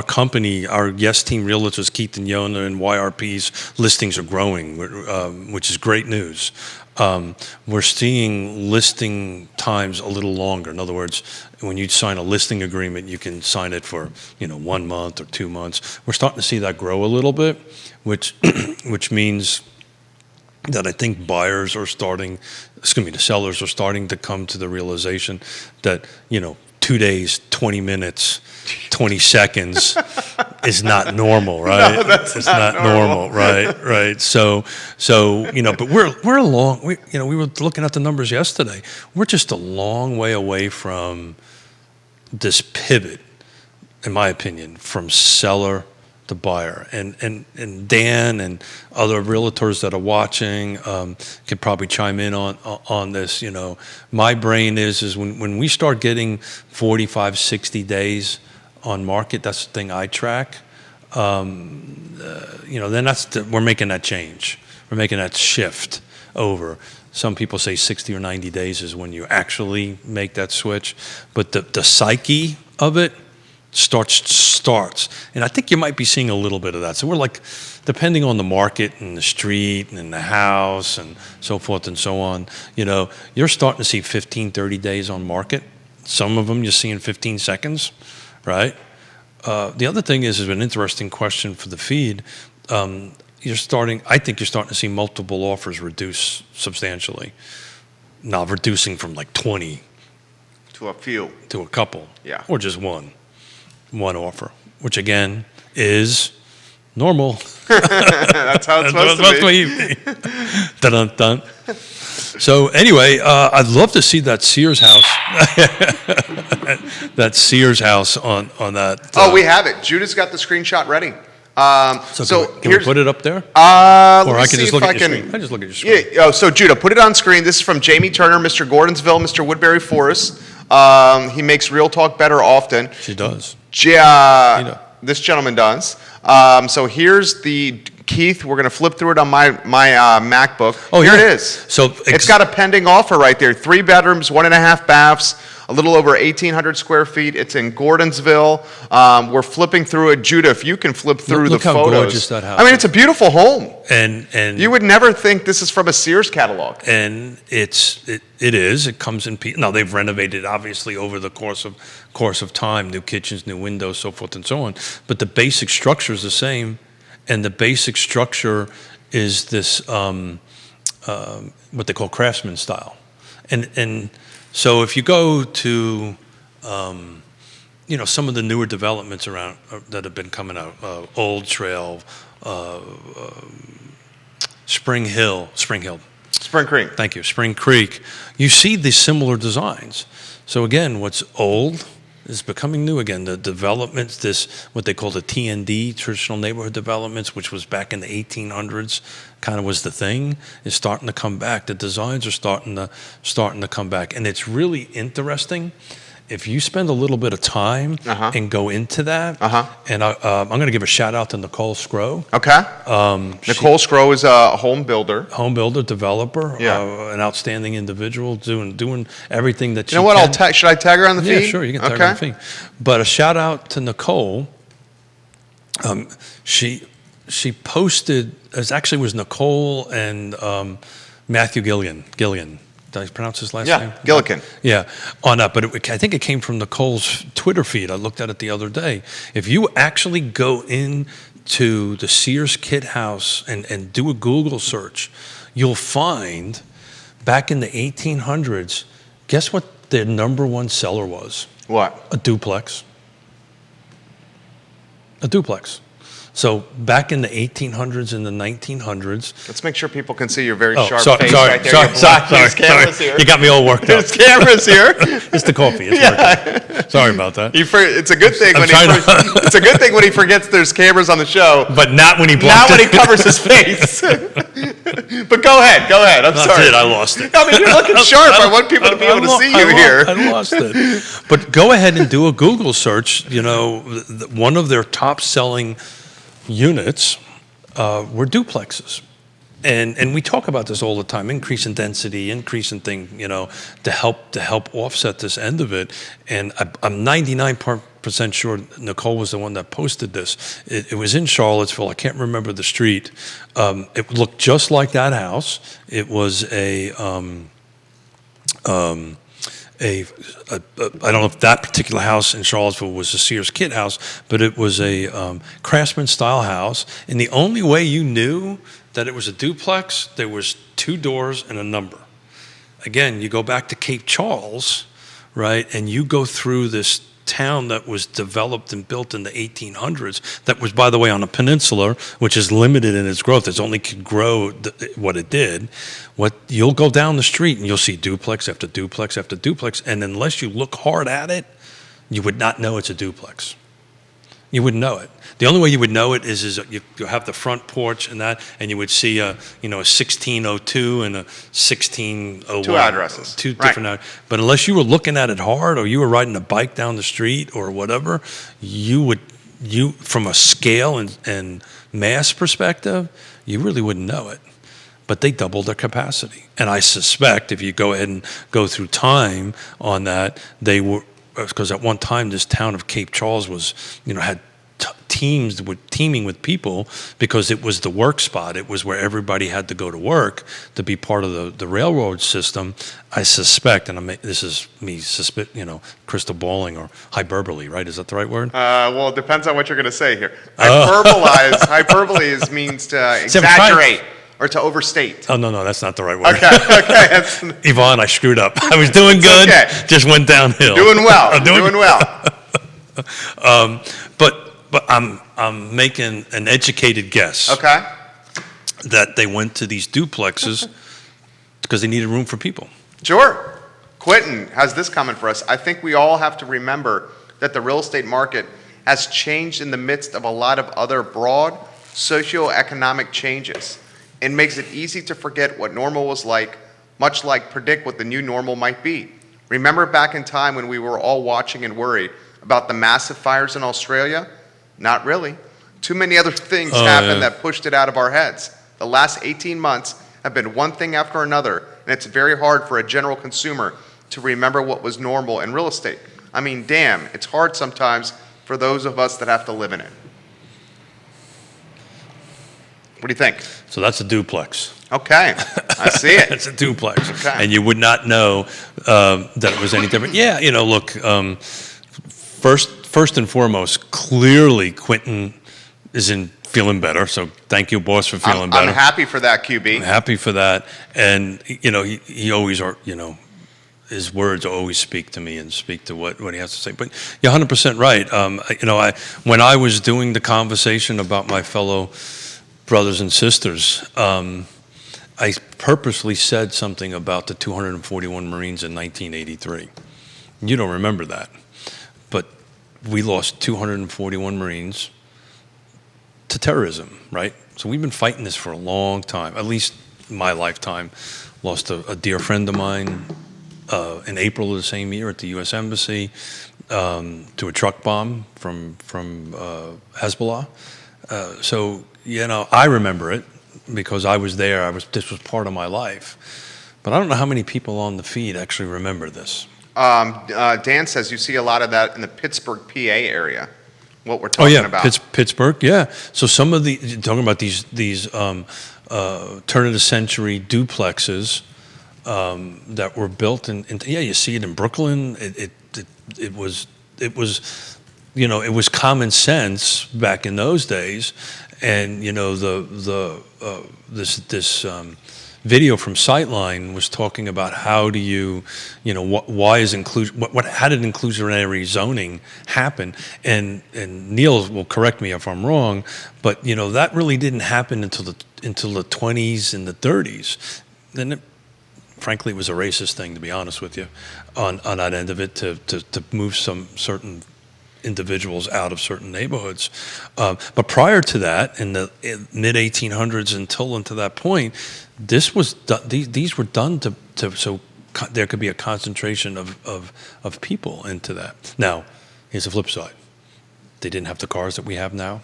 company, our Yes Team Realtors, Keith and Yonna and YRP's listings are growing, which is great news. We're seeing listing times a little longer. In other words, when you sign a listing agreement, you can sign it for 1 month or 2 months. We're starting to see that grow a little bit, which means that I think the sellers are starting to come to the realization that 2 days, 20 minutes, 20 seconds is not normal, right? No, that's not normal, right? So but we're a long. We were looking at the numbers yesterday. We're just a long way away from this pivot, in my opinion, from seller to buyer. And Dan and other realtors that are watching could probably chime in on this. My brain is when we start getting 45, 60 days on market, that's the thing I track. Then we're making that change. We're making that shift over. Some people say 60 or 90 days is when you actually make that switch. But the psyche of it starts. And I think you might be seeing a little bit of that. So we're like, depending on the market and the street and the house and so forth and so on, you're starting to see 15, 30 days on market. Some of them you're seeing 15 seconds, right? The other thing is an interesting question for the feed. I think you're starting to see multiple offers reduce substantially. Now reducing from like 20 To a few. to a couple. Yeah. Or just one offer, which again is normal. That's how it's supposed to be. Dun, dun. So anyway, I'd love to see that Sears house. That Sears house on that. We have it. Judah's got the screenshot ready. Can we put it up there? Or I can just look at your screen. I just look at your screen. Yeah. So Judah, put it on screen. This is from Jamie Turner, Mr. Gordonsville, Mr. Woodbury Forest. He makes Real Talk better often. She does. This gentleman does. So here's the Keith. We're going to flip through it on my MacBook. Oh, here yeah. it is. So it's got a pending offer right there. 3 bedrooms, 1.5 baths, a little over 1,800 square feet. It's in Gordonsville. We're flipping through it. Judah, if you can flip through look the how photos. Gorgeous that house I mean, it's a beautiful home. And you would never think this is from a Sears catalog. And it is. It comes in pieces. Now they've renovated obviously over the course of time, new kitchens, new windows, so forth and so on. But the basic structure is the same, and the basic structure is this what they call craftsman style, and so if you go to some of the newer developments around that have been coming out, Old Trail, Spring Creek. Thank you, Spring Creek. You see these similar designs. So again, what's old is becoming new again. The developments, this what they call the TND, traditional neighborhood developments, which was back in the 1800s, kind of was the thing, is starting to come back. The designs are starting to come back, and it's really interesting. If you spend a little bit of time and go into that, and I'm going to give a shout out to Nicole Scrow. Okay. Nicole Scrow is a home builder, developer, an outstanding individual, doing everything that you know. What? Should I tag her on the feed? Yeah, sure. You can tag her on the feed. But a shout out to Nicole. She posted. It was Nicole and Matthew Gillian. Did I pronounce his last name? Gillikin. Yeah, on that. But I think it came from Nicole's Twitter feed. I looked at it the other day. If you actually go into the Sears Kit House and do a Google search, you'll find back in the 1800s, guess what their number one seller was? What? A duplex. A duplex. So back in the 1800s and the 1900s. Let's make sure people can see your very sharp face right there. Sorry. You got me all worked up. There's cameras here. It's the coffee. It's working. Sorry about that. It's a good thing it's a good thing when he forgets there's cameras on the show. But not when he covers his face. But go ahead. I'm sorry. I lost it. I mean, you're looking sharp. I want people to be able to see you here. I lost it. But go ahead and do a Google search. One of their top selling units were duplexes, and we talk about this all the time: increase in density, increase in thing, to help offset this end of it. And I'm 99% sure Nicole was the one that posted this. It was in Charlottesville. I can't remember the street. It looked just like that house. It was I don't know if that particular house in Charlottesville was a Sears Kit house, but it was a craftsman style house. And the only way you knew that it was a duplex, there was 2 doors and a number. Again, you go back to Cape Charles, right? And you go through this town that was developed and built in the 1800s, that was, by the way, on a peninsula, which is limited in its growth. It only could grow what it did. You'll go down the street and you'll see duplex after duplex after duplex, and unless you look hard at it, you would not know it's a duplex. You wouldn't know it. The only way you would know it is you have the front porch and that, and you would see a 1602 and a 1601. 2 addresses. 2 different. But unless you were looking at it hard, or you were riding a bike down the street or whatever, you from a scale and mass perspective, you really wouldn't know it. But they doubled their capacity, and I suspect if you go ahead and go through time on that, they were because at one time this town of Cape Charles was, had teaming with people because it was the work spot. It was where everybody had to go to work to be part of the railroad system. I suspect, and this is me crystal balling or hyperbole, right? Is that the right word? Well, it depends on what you're going to say here. Hyperbole means to exaggerate or to overstate. Oh, no, that's not the right word. Okay. Yvonne, I screwed up. I was doing good, okay. Just went downhill. Doing well. Doing well. But I'm making an educated guess. Okay. That they went to these duplexes because they needed room for people. Sure. Quentin has this comment for us. I think we all have to remember that the real estate market has changed in the midst of a lot of other broad socioeconomic changes. It makes it easy to forget what normal was like, much like predict what the new normal might be. Remember back in time when we were all watching and worried about the massive fires in Australia? Not really. Too many other things happened that pushed it out of our heads. The last 18 months have been one thing after another, and it's very hard for a general consumer to remember what was normal in real estate. I mean, damn, it's hard sometimes for those of us that have to live in it. What do you think? So that's a duplex. Okay, I see it. It's a duplex. Okay. And you would not know that it was any different. Yeah, look, first and foremost, clearly Quentin is feeling better. So thank you, boss, for feeling better. I'm happy for that, QB. I'm happy for that. And, he always, his words always speak to me and speak to what he has to say. But you're 100% right. When I was doing the conversation about my fellow brothers and sisters, I purposely said something about the 241 Marines in 1983. You don't remember that. But we lost 241 Marines to terrorism, right? So we've been fighting this for a long time, at least my lifetime. Lost a dear friend of mine in April of the same year at the U.S. Embassy to a truck bomb from Hezbollah. So, I remember it because I was there. This was part of my life. But I don't know how many people on the feed actually remember this. Dan says you see a lot of that in the Pittsburgh, PA area. What we're talking about. Pittsburgh, yeah. So some of talking about these turn of the century duplexes that were built you see it in Brooklyn. It was it was common sense back in those days, and this video from Sightline was talking about how do you, why is inclusion, how did inclusionary zoning happen? And Neil will correct me if I'm wrong, but that really didn't happen until the 20s and the 30s. Then frankly, it was a racist thing, to be honest with you, on that end of it, to move some certain individuals out of certain neighborhoods. But prior to that, in the mid 1800s until into that point, these were done so there could be a concentration of people into that. Now, here's the flip side. They didn't have the cars that we have now,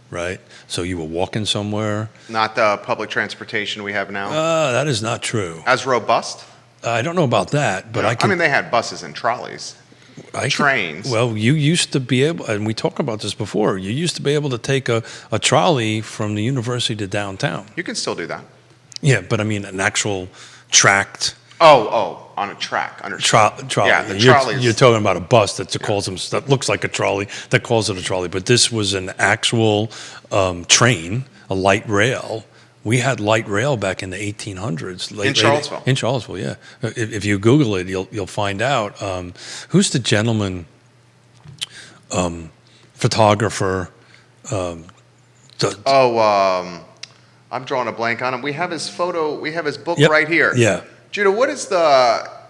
right? So you were walking somewhere. Not the public transportation we have now. That is not true. As robust? I don't know about that, but I mean, they had buses and trolleys. Trains. You used to be able, and we talked about this before, you used to be able to take a trolley from the university to downtown. You can still do that. Yeah, but I mean an actual tracked. Oh, on a track. Trolley. Yeah, the trolleys. You're talking about a bus that looks like a trolley, that calls it a trolley, but this was an actual train, a light rail. We had light rail back in the 1800s. In Charlottesville. In Charlottesville, yeah. If you Google it, you'll find out. Who's the gentleman, photographer? I'm drawing a blank on him. We have his photo. We have his book Yep. right here. Yeah. Judah,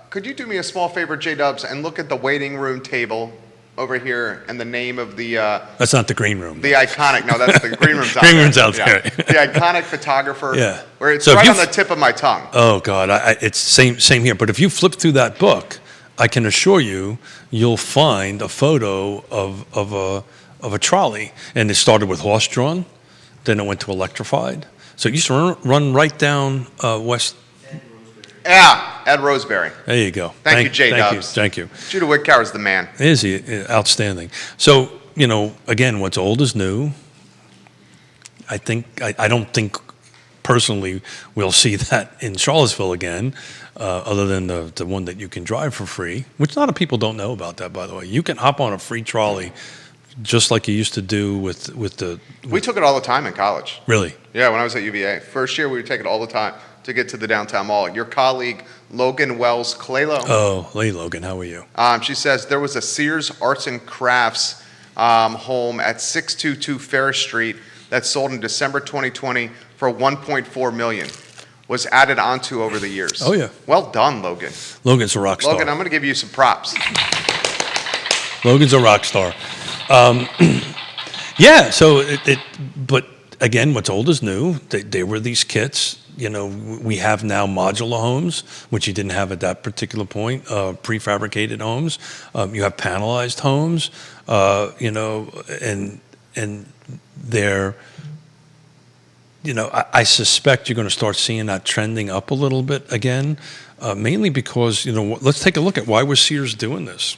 could you do me a small favor, J-Dubs, and look at the waiting room table over here and the name of the... That's not the green room. The iconic, no, that's the green room's out green there. room's out there. The iconic photographer. Yeah. Where it's right on the tip of my tongue. Oh, God, it's same here. But if you flip through that book, I can assure you'll find a photo of a trolley. And it started with horse-drawn, then it went to electrified. So it used to run right down West... Yeah, Ed Roseberry. There you go. Thank you, J-Dubs. Thank you. Judah Whitcower is the man. Is he? Outstanding. So, again, what's old is new. I don't think personally we'll see that in Charlottesville again, other than the one that you can drive for free, which a lot of people don't know about that, by the way. You can hop on a free trolley just like you used to do with the... We took it all the time in college. Really? Yeah, when I was at UVA. First year, we would take it all the time to get to the downtown mall. Your colleague, Logan Wells Claylo. Oh, hey, Logan, how are you? She says there was a Sears Arts and Crafts home at 622 Ferris Street that sold in December 2020 for $1.4 million. Was added onto over the years. Oh, yeah. Well done, Logan. Logan's a rock star. Logan, I'm going to give you some props. Logan's a rock star. Yeah, so but again, what's old is new. They were these kits. We have now modular homes, which you didn't have at that particular point, prefabricated homes. You have panelized homes, and they're, I suspect you're going to start seeing that trending up a little bit again, mainly because, let's take a look at why was Sears doing this.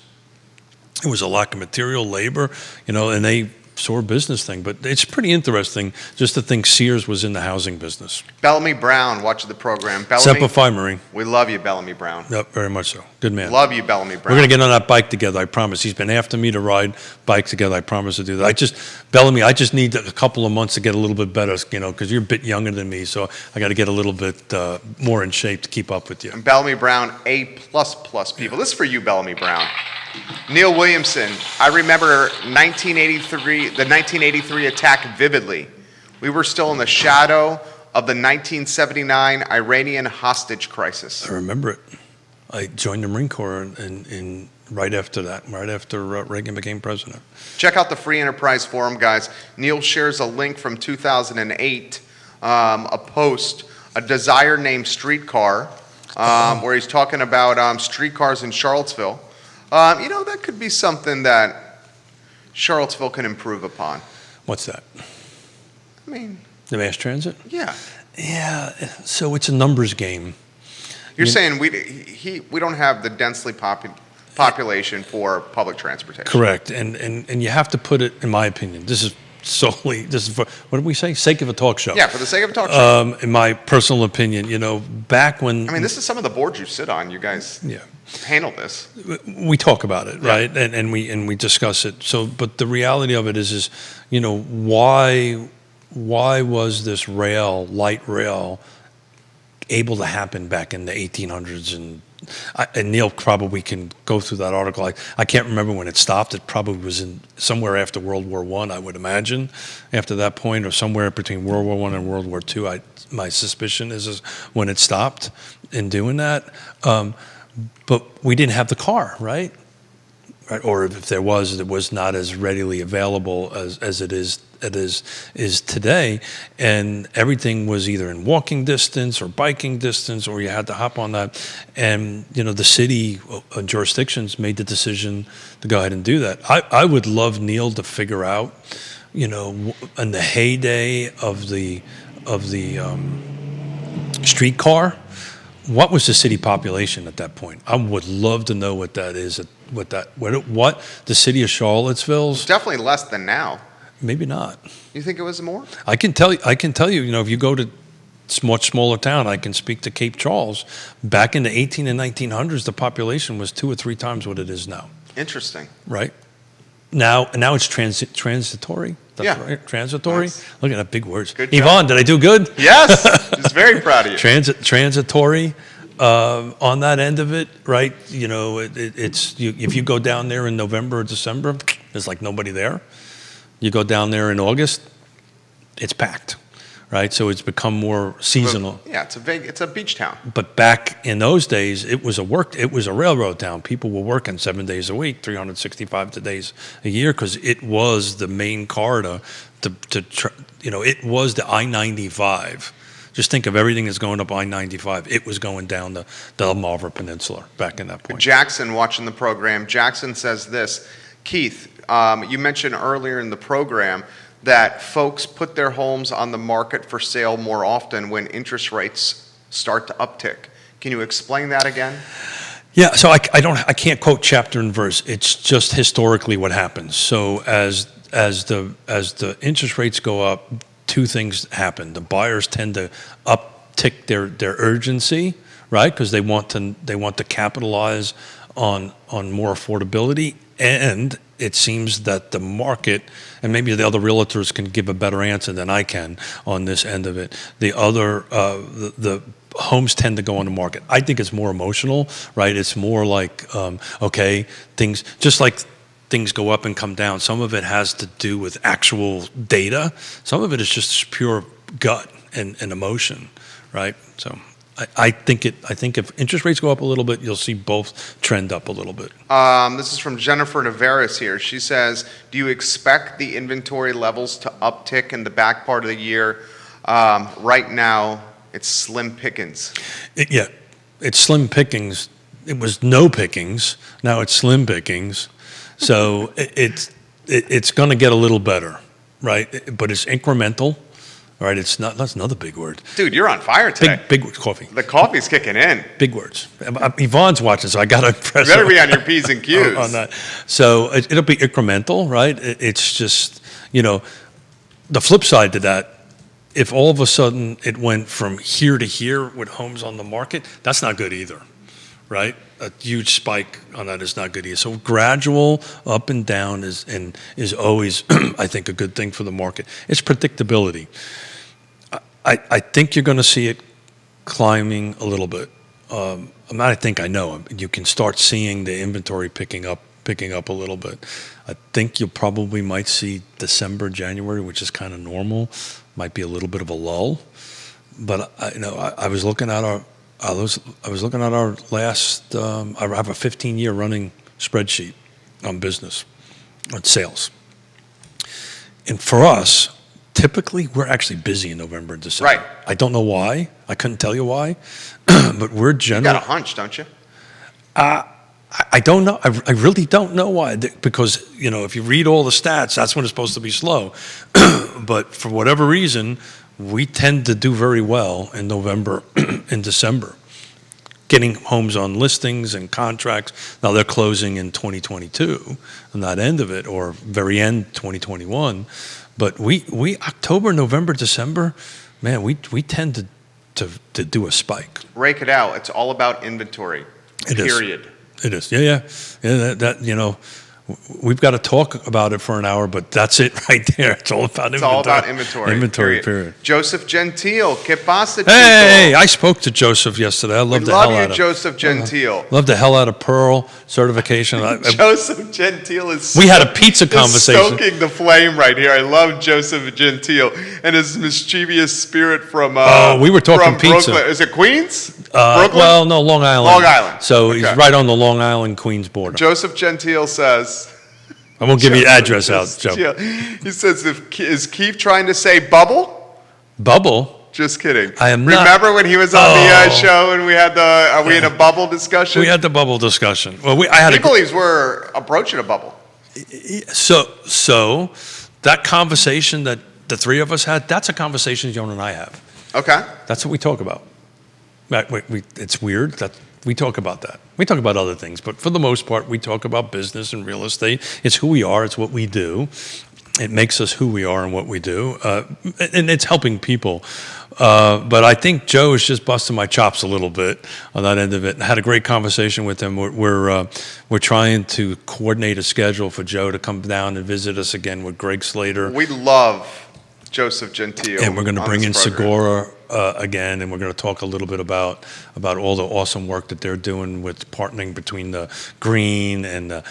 It was a lack of material, labor, and they saw a business thing. But it's pretty interesting just to think Sears was in the housing business. Bellamy Brown watching the program. Semper Fi, Marine. We love you, Bellamy Brown. Yep, very much so. Good man. Love you, Bellamy Brown. We're going to get on that bike together, I promise. He's been after me to ride bike together. I promise to do that. Bellamy, I just need a couple of months to get a little bit better, because you're a bit younger than me, so I got to get a little bit more in shape to keep up with you. And Bellamy Brown, A++ people. This is for you, Bellamy Brown. Neil Williamson, I remember the 1983 attack vividly. We were still in the shadow of the 1979 Iranian hostage crisis. I remember it. I joined the Marine Corps in right after that, right after Reagan became president. Check out the Free Enterprise Forum, guys. Neil shares a link from 2008, a post, a Desire Named Streetcar, where he's talking about streetcars in Charlottesville. That could be something that Charlottesville can improve upon. What's that? I mean... The mass transit? Yeah. Yeah, so it's a numbers game. You're saying we don't have the densely population for public transportation. Correct, and you have to put it, in my opinion, this is for, what did we say? Sake of a talk show. Yeah, for the sake of a talk show. In my personal opinion, back when... this is some of the boards you sit on. You guys handle this. We talk about it, right? And we discuss it. So, but the reality of it is why was this light rail, able to happen back in the 1800s? And Neil probably can go through that article. I can't remember when it stopped. It probably was in somewhere after World War I, I would imagine, after that point, or somewhere between World War I and World War II. My suspicion is when it stopped in doing that. But we didn't have the car, right? Or if there was, it was not as readily available as it is today, and everything was either in walking distance or biking distance, or you had to hop on that. And the city jurisdictions made the decision to go ahead and do that. I would love Neil to figure out, in the heyday of the streetcar, what was the city population at that point? I would love to know what that is. What the city of Charlottesville's? It's definitely less than now. Maybe not. You think it was more? I can tell you. If you go to a much smaller town, I can speak to Cape Charles. Back in the 18 and 1900s, the population was 2 or 3 times what it is now. Interesting. Right. Now it's transitory. That's Yeah. right. Transitory. Nice. Look at that big words. Good job. Yvonne, did I do good? Yes. Just very proud of you. Transitory. On that end of it, right? If you go down there in November or December, there's like nobody there. You go down there in August, it's packed, right? So it's become more seasonal. Yeah, it's a beach town. But back in those days, it was a railroad town. People were working 7 days a week, 365 days a year, because it was the main corridor. It was the I-95. Just think of everything that's going up I-95. It was going down the Delmarva Peninsula back in that point. Jackson watching the program. Jackson says this, Keith, you mentioned earlier in the program that folks put their homes on the market for sale more often when interest rates start to uptick. Can you explain that again? Yeah, so I can't quote chapter and verse. It's just historically what happens. So as the interest rates go up, two things happen. The buyers tend to uptick their urgency, right? Because they want to capitalize on more affordability, and it seems that the market, and maybe the other realtors can give a better answer than I can on this end of it. The homes tend to go on the market. I think it's more emotional, right? It's more like, okay, things go up and come down. Some of it has to do with actual data. Some of it is just pure gut and emotion, right? So I think if interest rates go up a little bit, you'll see both trend up a little bit. This is from Jennifer Navarez here. She says, do you expect the inventory levels to uptick in the back part of the year? Right now, it's slim pickings. It's slim pickings. It was no pickings. Now it's slim pickings. So it's going to get a little better, right? But it's incremental, right? That's another big word. Dude, you're on fire today. Big coffee. The coffee's kicking in. Big words. Yvonne's watching, so I got to impress her. You better be on your P's and Q's. on that. So it'll be incremental, right? It's just, the flip side to that, if all of a sudden it went from here to here with homes on the market, that's not good either, right? A huge spike on that is not good either. So gradual up and down is always, I think, a good thing for the market. It's predictability. I think you're going to see it climbing a little bit. I know. You can start seeing the inventory picking up a little bit. I think you probably might see December, January, which is kind of normal, might be a little bit of a lull. But I was looking at our last. I have a 15-year running spreadsheet on business, on sales, and for us, typically we're actually busy in November and December. Right. I don't know why. I couldn't tell you why, but we're generally. You got a hunch, don't you? I don't know. I really don't know why. Because, if you read all the stats, that's when it's supposed to be slow. But for whatever reason, we tend to do very well in November and December, getting homes on listings and contracts. Now they're closing in 2022, on that end of it, or very end 2021. But we October, November, December, man, we tend to do a spike. Rake it out. It's all about inventory. Period. It is. Yeah. That we've got to talk about it for an hour, but that's it right there. It's all about inventory. It's all about inventory. Inventory, period. Joseph Gentile, ¿qué pasa, chico? Hey, I spoke to Joseph yesterday. I love the hell out of Joseph Gentile. Love the hell out of Pearl certification. Joseph Gentile is. We had a pizza conversation. Stoking the flame right here. I love Joseph Gentile and his mischievous spirit from. We were talking pizza. Brooklyn. Is it Queens? Brooklyn? Well, no, Long Island. Long Island. So he's right on the Long Island-Queens border. Joseph Gentile says. I won't give you the address out, Joe. He says, is Keith trying to say bubble? Bubble? Just kidding. I am not. Remember when he was on the show and we had are we in a bubble discussion? We had the bubble discussion. Well, he believes we're approaching a bubble. So that conversation that the three of us had, that's a conversation Yonna and I have. Okay. That's what we talk about. It's weird that we talk about that. We talk about other things, but for the most part, we talk about business and real estate. It's who we are. It's what we do. It makes us who we are and what we do, and it's helping people. But I think Joe is just busting my chops a little bit on that end of it. I had a great conversation with him. We're trying to coordinate a schedule for Joe to come down and visit us again with Greg Slater. We love Joseph Gentile. And we're going to bring in Segura again, and we're going to talk a little bit about all the awesome work that they're doing with partnering between the Green and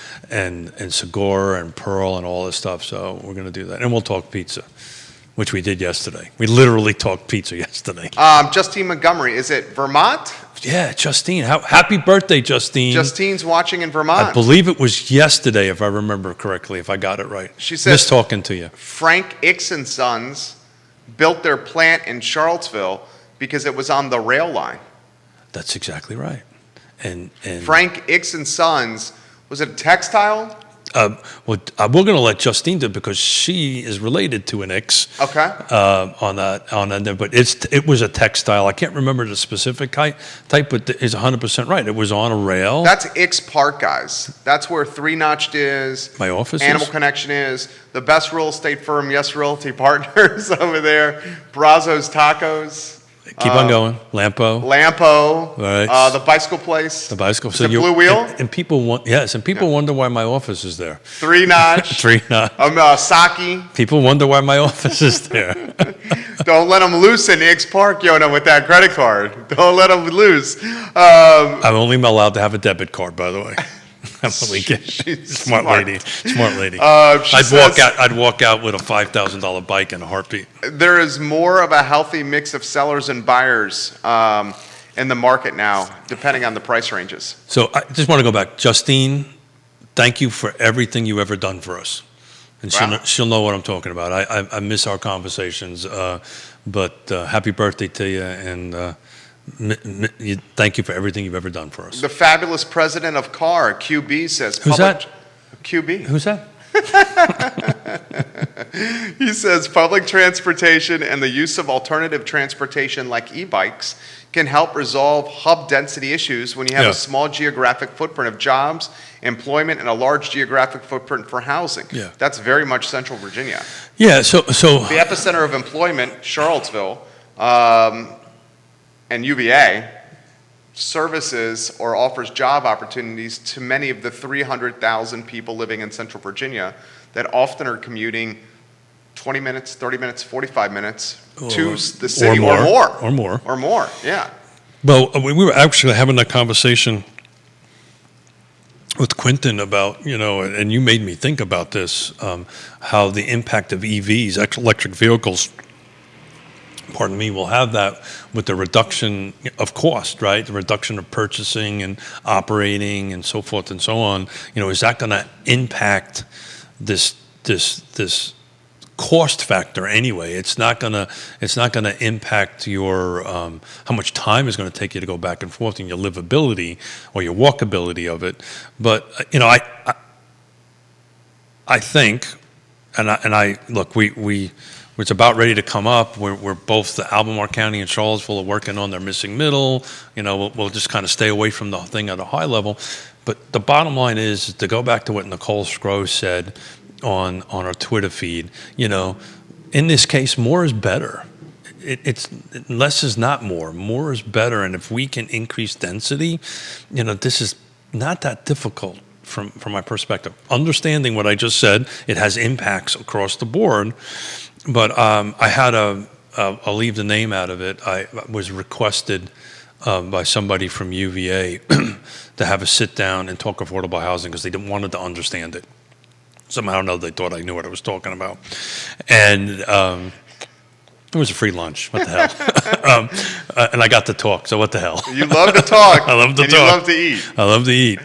Segura and Pearl and all this stuff. So we're going to do that, and we'll talk pizza, which we did yesterday. We literally talked pizza yesterday. Justine Montgomery, is it Vermont? Yeah, Justine. Happy birthday, Justine. Justine's watching in Vermont. I believe it was yesterday, if I remember correctly, if I got it right. She says, miss talking to you. Frank Ix and Sons built their plant in Charlottesville because it was on the rail line. That's exactly right. And Frank Ix and Sons, was it a textile Well, we're going to let Justine do it because she is related to an X. Okay. On that, but it was a textile. I can't remember the specific type, but it's 100% right. It was on a rail. That's X Park, guys. That's where Three Notched is. My office Animal is? Connection is. The best real estate firm, Yes Realty Partners over there. Brazos Tacos. Keep on going. Lampo. Right. The bicycle place. The bicycle. Is it Blue Wheel? And people wonder why my office is there. Three Notch. Saki. People wonder why my office is there. Don't let them loose in X Park, Yonna, with that credit card. Don't let them loose. I'm only allowed to have a debit card, by the way. I'm only kidding. Smart lady. I'd walk out with a $5,000 bike in a heartbeat. There is more of a healthy mix of sellers and buyers in the market now, depending on the price ranges. So I just want to go back. Justine, thank you for everything you've ever done for us. And she'll know what I'm talking about. I miss our conversations, but happy birthday to you, and thank you for everything you've ever done for us. The fabulous president of CAR, QB, says... Who's that? QB. Who's that? He says public transportation and the use of alternative transportation like e-bikes can help resolve hub density issues when you have a small geographic footprint of jobs, employment, and a large geographic footprint for housing. Yeah. That's very much Central Virginia. Yeah, so The epicenter of employment, Charlottesville, and UVA, services or offers job opportunities to many of the 300,000 people living in Central Virginia that often are commuting 20 minutes, 30 minutes, 45 minutes to the city or more. Yeah. Well, we were actually having that conversation with Quentin about, and you made me think about this, how the impact of EVs, electric vehicles, will have that with the reduction of cost, right? The reduction of purchasing and operating and so forth and so on. Is that going to impact this cost factor anyway? It's not going to impact your how much time is going to take you to go back and forth and your livability or your walkability of it. But I think, and I look, it's about ready to come up. We're both the Albemarle County and Charlottesville are working on their missing middle. We'll just kind of stay away from the thing at a high level. But the bottom line is to go back to what Nicole Scrow said on our Twitter feed. In this case, more is better. It's less is not more. More is better. And if we can increase density, this is not that difficult from my perspective. Understanding what I just said, it has impacts across the board. But I had I'll leave the name out of it. I was requested by somebody from UVA to have a sit down and talk affordable housing because they wanted to understand it. Somehow or another, they thought I knew what I was talking about. And it was a free lunch. What the hell? And I got to talk, so what the hell? You love to talk. I love to talk. You love to eat. I love to eat.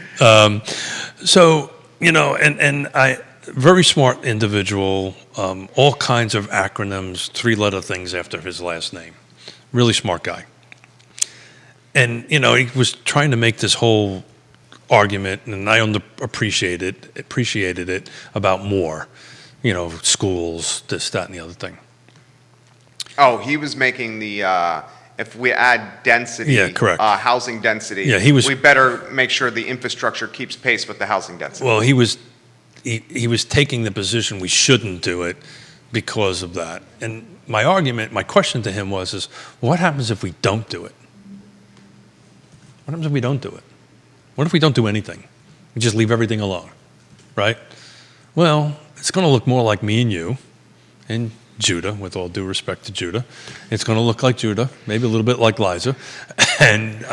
And I... Very smart individual, all kinds of acronyms, 3-letter things after his last name. Really smart guy. And, he was trying to make this whole argument, and I appreciated it, about more, schools, this, that, and the other thing. Oh, he was making the, if we add density, correct. Housing density, we better make sure the infrastructure keeps pace with the housing density. Well, he was taking the position we shouldn't do it because of that. And my question to him was, what happens if we don't do it? What happens if we don't do it? What if we don't do anything? We just leave everything alone, right? Well, it's going to look more like me and you and Judah, with all due respect to Judah. It's going to look like Judah, maybe a little bit like Liza. And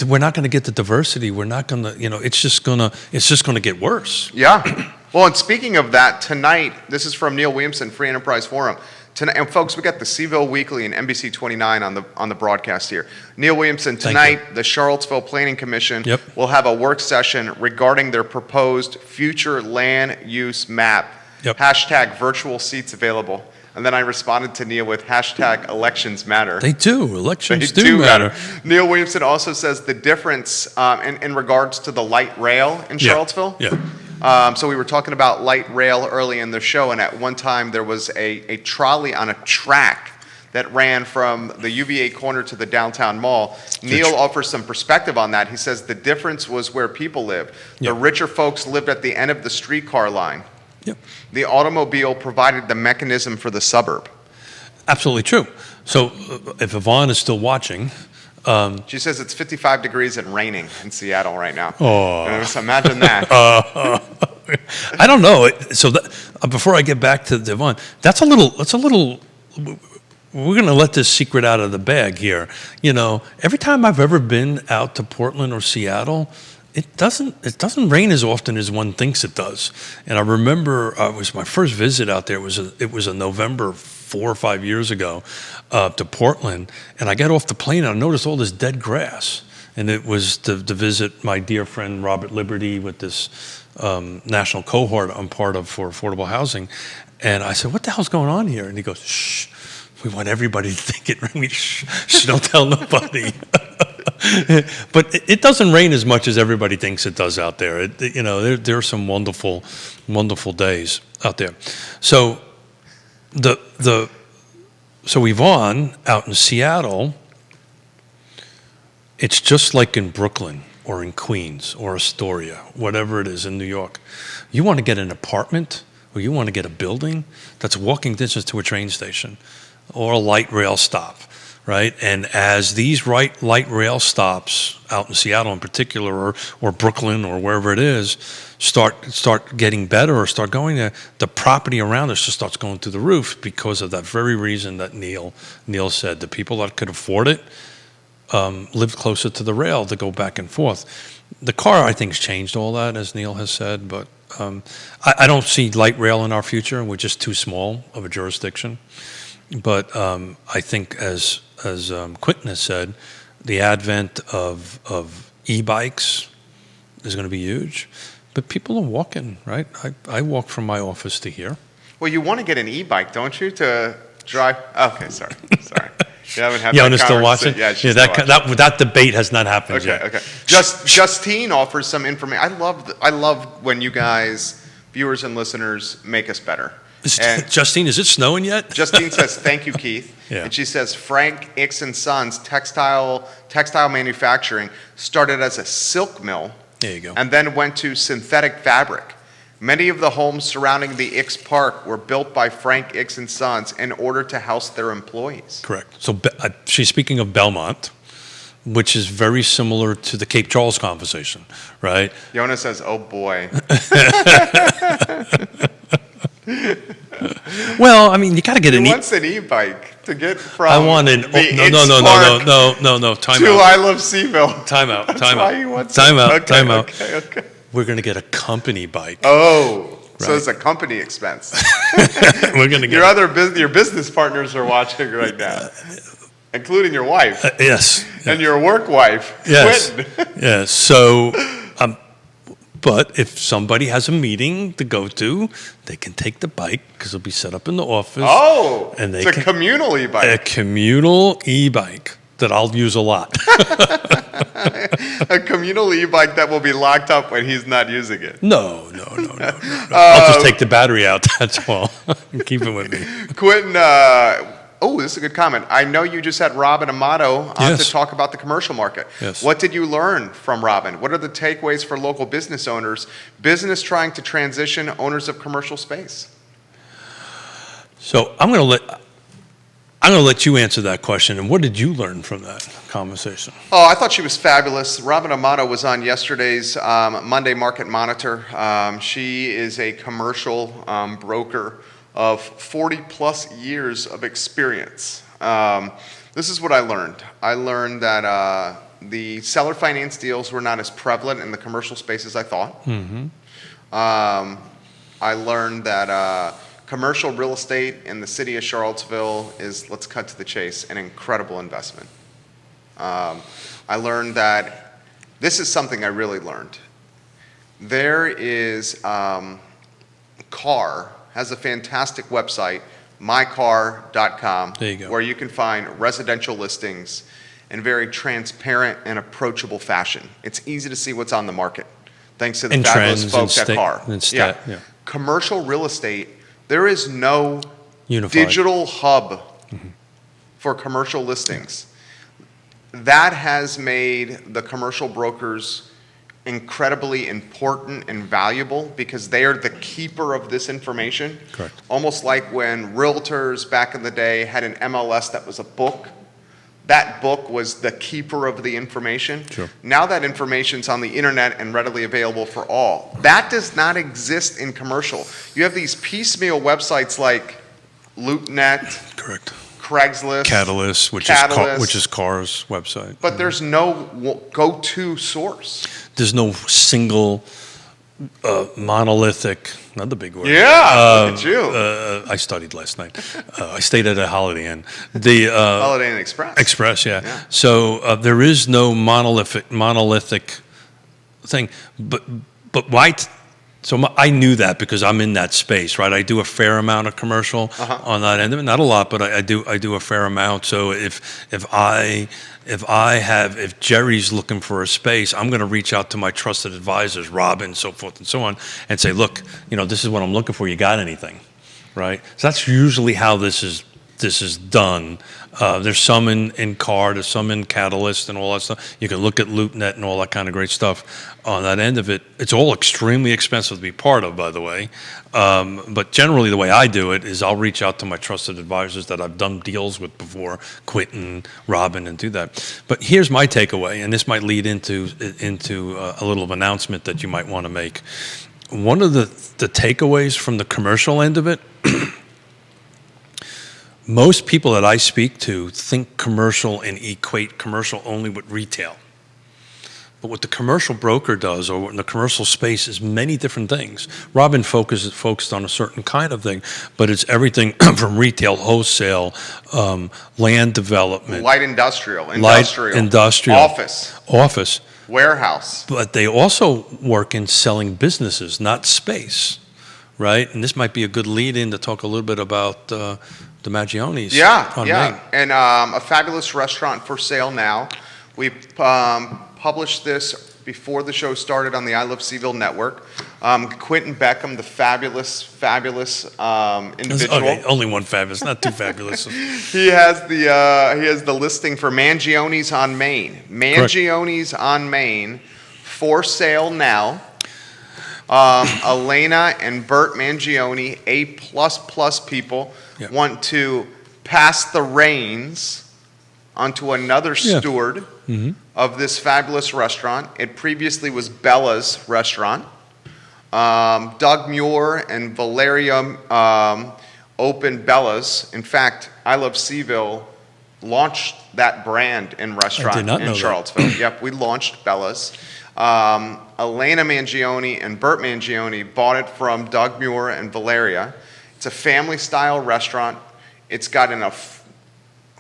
we're not going to get the diversity. We're not going to, it's just going to get worse. Yeah. Well, and speaking of that, tonight, this is from Neil Williamson, Free Enterprise Forum. Tonight, and folks, we got the CVille Weekly and NBC 29 on the broadcast here. Neil Williamson, tonight, the Charlottesville Planning Commission will have a work session regarding their proposed future land use map. Hashtag virtual seats available. And then I responded to Neil with hashtag elections matter. They do. Elections do matter. Neil Williamson also says the difference in regards to the light rail in Charlottesville. So we were talking about light rail early in the show, and at one time there was a trolley on a track that ran from the UVA corner to the downtown mall. Neil offers some perspective on that. He says the difference was where people lived. The richer folks lived at the end of the streetcar line. Yep. The automobile provided the mechanism for the suburb. Absolutely true. So if Yvonne is still watching, She says it's 55 degrees and raining in Seattle right now. Oh. Imagine that. I don't know. So before I get back to Yvonne, that's a little. We're going to let this secret out of the bag here. You know, every time I've ever been out to Portland or Seattle, it doesn't rain as often as one thinks it does. And I remember it was my first visit out there. It was a November 4 or 5 years ago to Portland, and I got off the plane and I noticed all this dead grass. And it was to visit my dear friend Robert Liberty with this national cohort I'm part of for affordable housing. And I said, "What the hell's going on here?" And he goes, "Shh, we want everybody to think it rains. Shh, don't tell nobody." But it doesn't rain as much as everybody thinks it does out there. There are some wonderful, wonderful days out there. So so Yvonne out in Seattle, it's just like in Brooklyn or in Queens or Astoria, whatever it is in New York. You want to get an apartment or you want to get a building that's walking distance to a train station or a light rail stop, right? And as these light rail stops out in Seattle in particular, or Brooklyn or wherever it is, start getting better or start going there, the property around us just starts going through the roof because of that very reason that Neil said. The people that could afford it lived closer to the rail to go back and forth. The car, I think, has changed all that, as Neil has said, but I don't see light rail in our future. We're just too small of a jurisdiction. But I think, as Quentin has said, the advent of e-bikes is going to be huge. But people are walking, right? I walk from my office to here. Well, you want to get an e-bike, don't you, to drive? Okay, sorry. You haven't had Yonna's still watching? Yeah, she's still watching. That debate has not happened yet. Okay. Justine offers some information. I love when you guys, viewers and listeners, make us better. Justine, is it snowing yet? Justine says, "Thank you, Keith." Yeah. And she says, Frank Ix and Sons textile manufacturing started as a silk mill. There you go. And then went to synthetic fabric. Many of the homes surrounding the Ix Park were built by Frank Ix and Sons in order to house their employees. Correct. So she's speaking of Belmont, which is very similar to the Cape Charles conversation, right? Yonna says, "Oh boy." Well, I mean, you got to get He wants an e-bike to get from I want an no. Time to out. I Love CVille. Time out. Why he wants Time it. out. Time out. Okay. We're going to get a company bike. Oh, so Right. it's a company expense. We're going to get your business partners are watching right now, including your wife yes. and your work wife. Yes. Quentin. Yes. So, but if somebody has a meeting to go to, they can take the bike because it'll be set up in the office. Oh, and it's a communal e-bike. A communal e-bike that I'll use a lot. A communal e-bike that will be locked up when he's not using it. No. I'll just take the battery out. That's all. Keep it with me. Quentin, this is a good comment. I know you just had Robin Amato on Yes. to talk about the commercial market. Yes. What did you learn from Robin? What are the takeaways for local business owners, business trying to transition, owners of commercial space? So I'm going to let you answer that question. And what did you learn from that conversation? Oh, I thought she was fabulous. Robin Amato was on yesterday's Monday Market Monitor. She is a commercial broker of 40 plus years of experience. This is what I learned. I learned that the seller finance deals were not as prevalent in the commercial space as I thought. Mm-hmm. I learned that commercial real estate in the city of Charlottesville is, let's cut to the chase, an incredible investment. I learned that this is something I really learned. There is CAR has a fantastic website, mycar.com, There you go. where you can find residential listings in very transparent and approachable fashion. It's easy to see what's on the market. thanks to the And fabulous trends folks and at CAR. yeah. Commercial real estate, there is no Unified. digital hub for commercial listings. That has made the commercial brokers incredibly important and valuable because they are the keeper of this information. Correct. Almost like when Realtors back in the day had an MLS that was a book. That book was the keeper of the information. Sure. Now that information's on the internet and readily available for all. That does not exist in commercial. You have these piecemeal websites like LoopNet, Correct. Craigslist, Catalyst, which is CAR's website. but there's no go-to source. There's no single monolithic, another big word. Yeah, look at you. I studied last night. I stayed at a Holiday Inn. The Holiday Inn Express. Express, yeah. So there is no monolithic thing. But why? I knew that because I'm in that space, right? I do a fair amount of commercial on that end of it, not a lot, but I do a fair amount. So if Jerry's looking for a space, I'm going to reach out to my trusted advisors, Robin, so forth and so on, and say, look, this is what I'm looking for. You got anything, right? So that's usually how this is done. There's some in CAR, there's some in Catalyst and all that stuff. You can look at LoopNet and all that kind of great stuff on that end of it. It's all extremely expensive to be part of, by the way. But generally the way I do it is I'll reach out to my trusted advisors that I've done deals with before, Quentin, Robin, and do that. But here's my takeaway, and this might lead into a little announcement that you might want to make. One of the takeaways from the commercial end of it, most people that I speak to think commercial and equate commercial only with retail. But what the commercial broker does, or in the commercial space, is many different things. Robin focused on a certain kind of thing, but it's everything from retail, wholesale, land development. Light industrial, office, warehouse. But they also work in selling businesses, not space, right? And this might be a good lead-in to talk a little bit about the Mangioni's. Yeah. And a fabulous restaurant for sale now. We published this before the show started on the I Love CVille Network. Quentin Beckham, the fabulous individual. Okay, only one fabulous, not too fabulous. He has the listing for Mangioni's on Main. Mangioni's on Main for sale now. Elena and Bert Mangioni, A++ people, want to pass the reins onto another steward of this fabulous restaurant. It previously was Bella's restaurant. Doug Muir and Valeria opened Bella's. In fact, I Love CVille launched that brand and restaurant in Charlottesville. Yep, we launched Bella's. Elena Mangioni and Bert Mangioni bought it from Doug Muir and Valeria. It's a family-style restaurant. It's got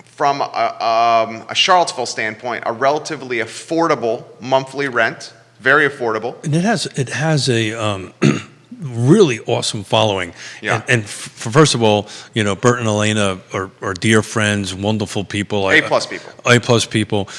from a Charlottesville standpoint, a relatively affordable monthly rent, very affordable. And it has a really awesome following. Yeah. And first of all, Bert and Elena are dear friends, wonderful people. A+ people. A+ people.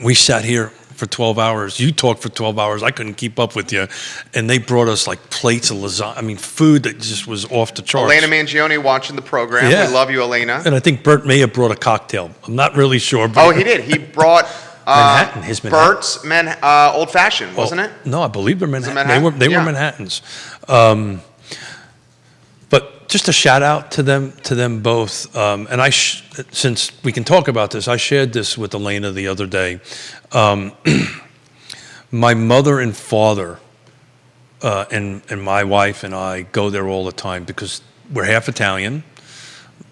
We sat here for 12 hours. You talked for 12 hours. I couldn't keep up with you. And they brought us like plates of lasagna. I mean, food that just was off the charts. Elena Mangioni watching the program. Yeah. We love you, Elena. And I think Bert may have brought a cocktail. I'm not really sure. But he did. He brought Manhattan. Bert's Old Fashioned, wasn't it? No, I believe they're Manhattan. Manhattan? They were Manhattans. But just a shout out to them both. And since we can talk about this, I shared this with Elena the other day. My mother and father and my wife and I go there all the time because we're half Italian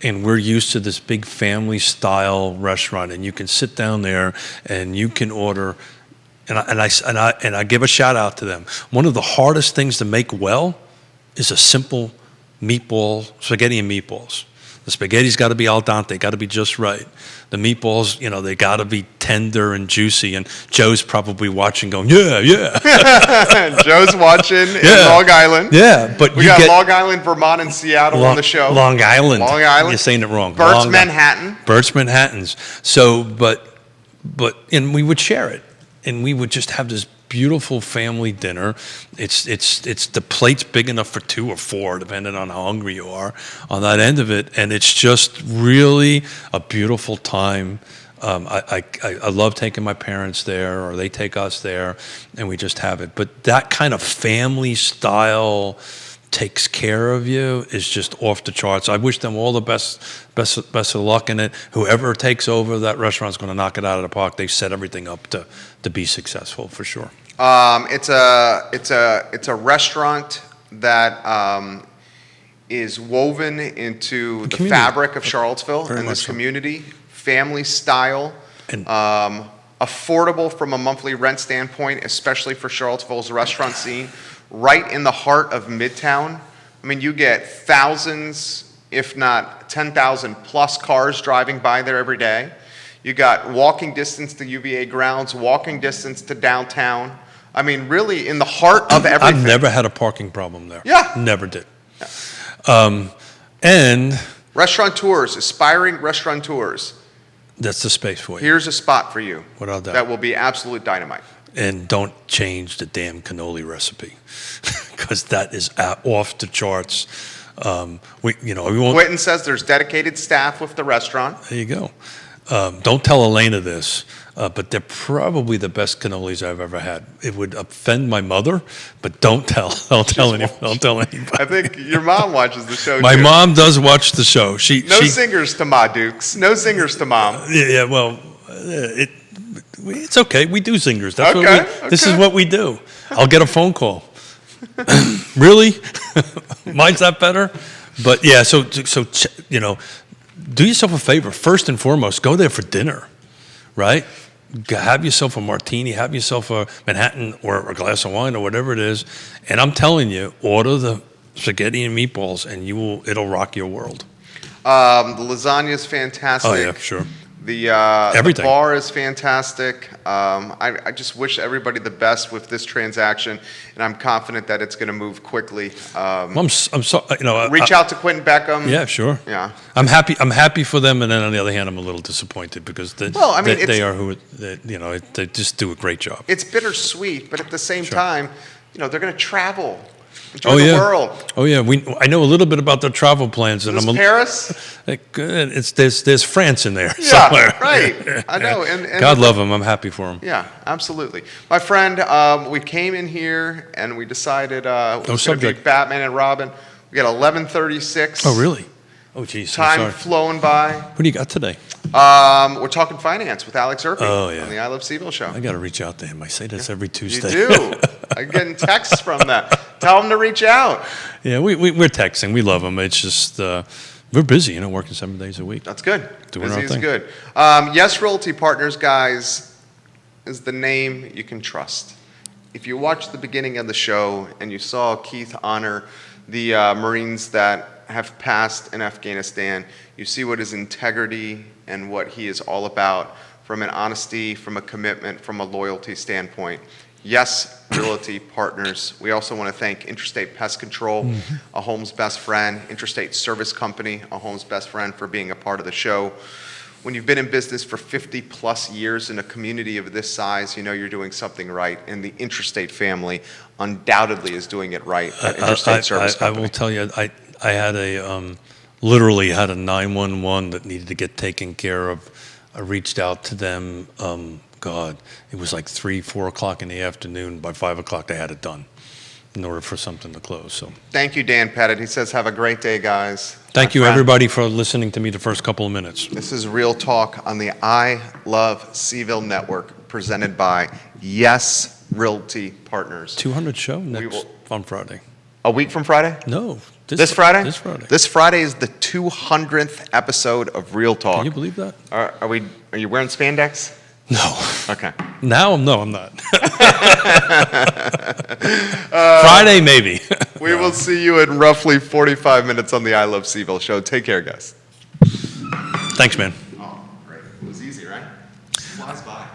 and we're used to this big family style restaurant, and you can sit down there and you can order. And I give a shout out to them. One of the hardest things to make well is a simple spaghetti and meatballs. The spaghetti's got to be al dente, got to be just right. The meatballs, they got to be tender and juicy. And Joe's probably watching, going, yeah. Joe's watching in Long Island. Yeah, but we got Long Island, Vermont, and Seattle on the show. Long Island. You're saying it wrong. Bert's Manhattan. Bert's Manhattans. So, but we would share it, and we would just have this beautiful family dinner. It's the plate's big enough for 2 or 4, depending on how hungry you are on that end of it, and it's just really a beautiful time. I love taking my parents there, or they take us there, and we just have it. But that kind of family style takes care of you is just off the charts. I wish them all the best of luck in it. Whoever takes over that restaurant's going to knock it out of the park. They've set everything up to be successful for sure. It's a restaurant that is woven into the fabric of Charlottesville and this community. Family style, And affordable from a monthly rent standpoint, especially for Charlottesville's restaurant scene, right in the heart of Midtown. I mean, you get thousands, if not 10,000 plus cars driving by there every day. You got walking distance to UVA grounds, walking distance to downtown. I mean, really in the heart of everything. I've never had a parking problem there. Yeah. Never did. And restaurateurs, aspiring restaurateurs. that's the space for you. Here's a spot for you. Without doubt. That will be absolute dynamite. And don't change the damn cannoli recipe, because that is off the charts. We won't. Quentin says there's dedicated staff with the restaurant. There you go. Don't tell Elena this, but they're probably the best cannolis I've ever had. It would offend my mother, but don't tell anybody. I think your mom watches the show. My too. mom does watch the show. No singers to Ma Dukes. No singers to Mom. Yeah. Well, it's okay. We do singers. That's Okay, This okay. is what we do. I'll get a phone call. Really? Mine's that better? But yeah. So do yourself a favor. First and foremost, go there for dinner, right? Have yourself a martini, have yourself a Manhattan or a glass of wine or whatever it is. And I'm telling you, order the spaghetti and meatballs, and it'll rock your world. The lasagna is fantastic. Oh yeah, sure. The Everything. bar is fantastic. I just wish everybody the best with this transaction, and I'm confident that it's going to move quickly. I'm so Reach out to Quentin Beckham. Yeah, sure. Yeah. I'm happy for them, and then on the other hand, I'm a little disappointed because they just do a great job. It's bittersweet, but at the same Sure. time, they're going to travel. Enjoy the world. Oh yeah, I know a little bit about their travel plans, and Is I'm Paris? good. There's France in there Yeah, somewhere. right. I know. And God love them. I'm happy for them. Yeah, absolutely. My friend, we came in here and we decided it was going to be subject. Batman and Robin. We got 11:36. Oh really? Oh geez. I'm Time sorry. flown by. What do you got today? We're talking finance with Alex Erpy Oh, yeah. on the I Love CVille show. I got to reach out to him. I say this every You Tuesday. do. I'm getting texts from that. Tell him to reach out. Yeah, we're texting. We love him. It's just we're busy, working 7 days a week. That's good. Doing Busy our is thing. good. Yes, Realty Partners, guys, is the name you can trust. If you watched the beginning of the show and you saw Keith honor the Marines that have passed in Afghanistan, you see what his integrity and what he is all about from an honesty, from a commitment, from a loyalty standpoint. Yes, Realty Partners. We also want to thank Intrastate Pest Control, a home's best friend, Intrastate Service Company, a home's best friend, for being a part of the show. When you've been in business for 50 plus years in a community of this size, you know you're doing something right, and the Intrastate family undoubtedly is doing it right at Intrastate Service I Company. will tell you, I had literally had a 911 that needed to get taken care of. I reached out to them. It was like 3-4 o'clock in the afternoon. By 5 o'clock, they had it done in order for something to close. So Thank you, Dan Pettit. He says, have a great day, guys. thank My you, friend. everybody, for listening to me the first couple of minutes. This is Real Talk on the I Love CVille Network, presented by Yes Realty Partners. 200 show next will- on Friday. A week from Friday? No, This Friday? This Friday. This Friday is the 200th episode of Real Talk. Can you believe that? Are you wearing spandex? No. Okay. Now, no, I'm not. Friday, maybe. We will see you in roughly 45 minutes on the I Love CVille show. Take care, guys. Thanks, man. Oh, great. It was easy, right? Flies by.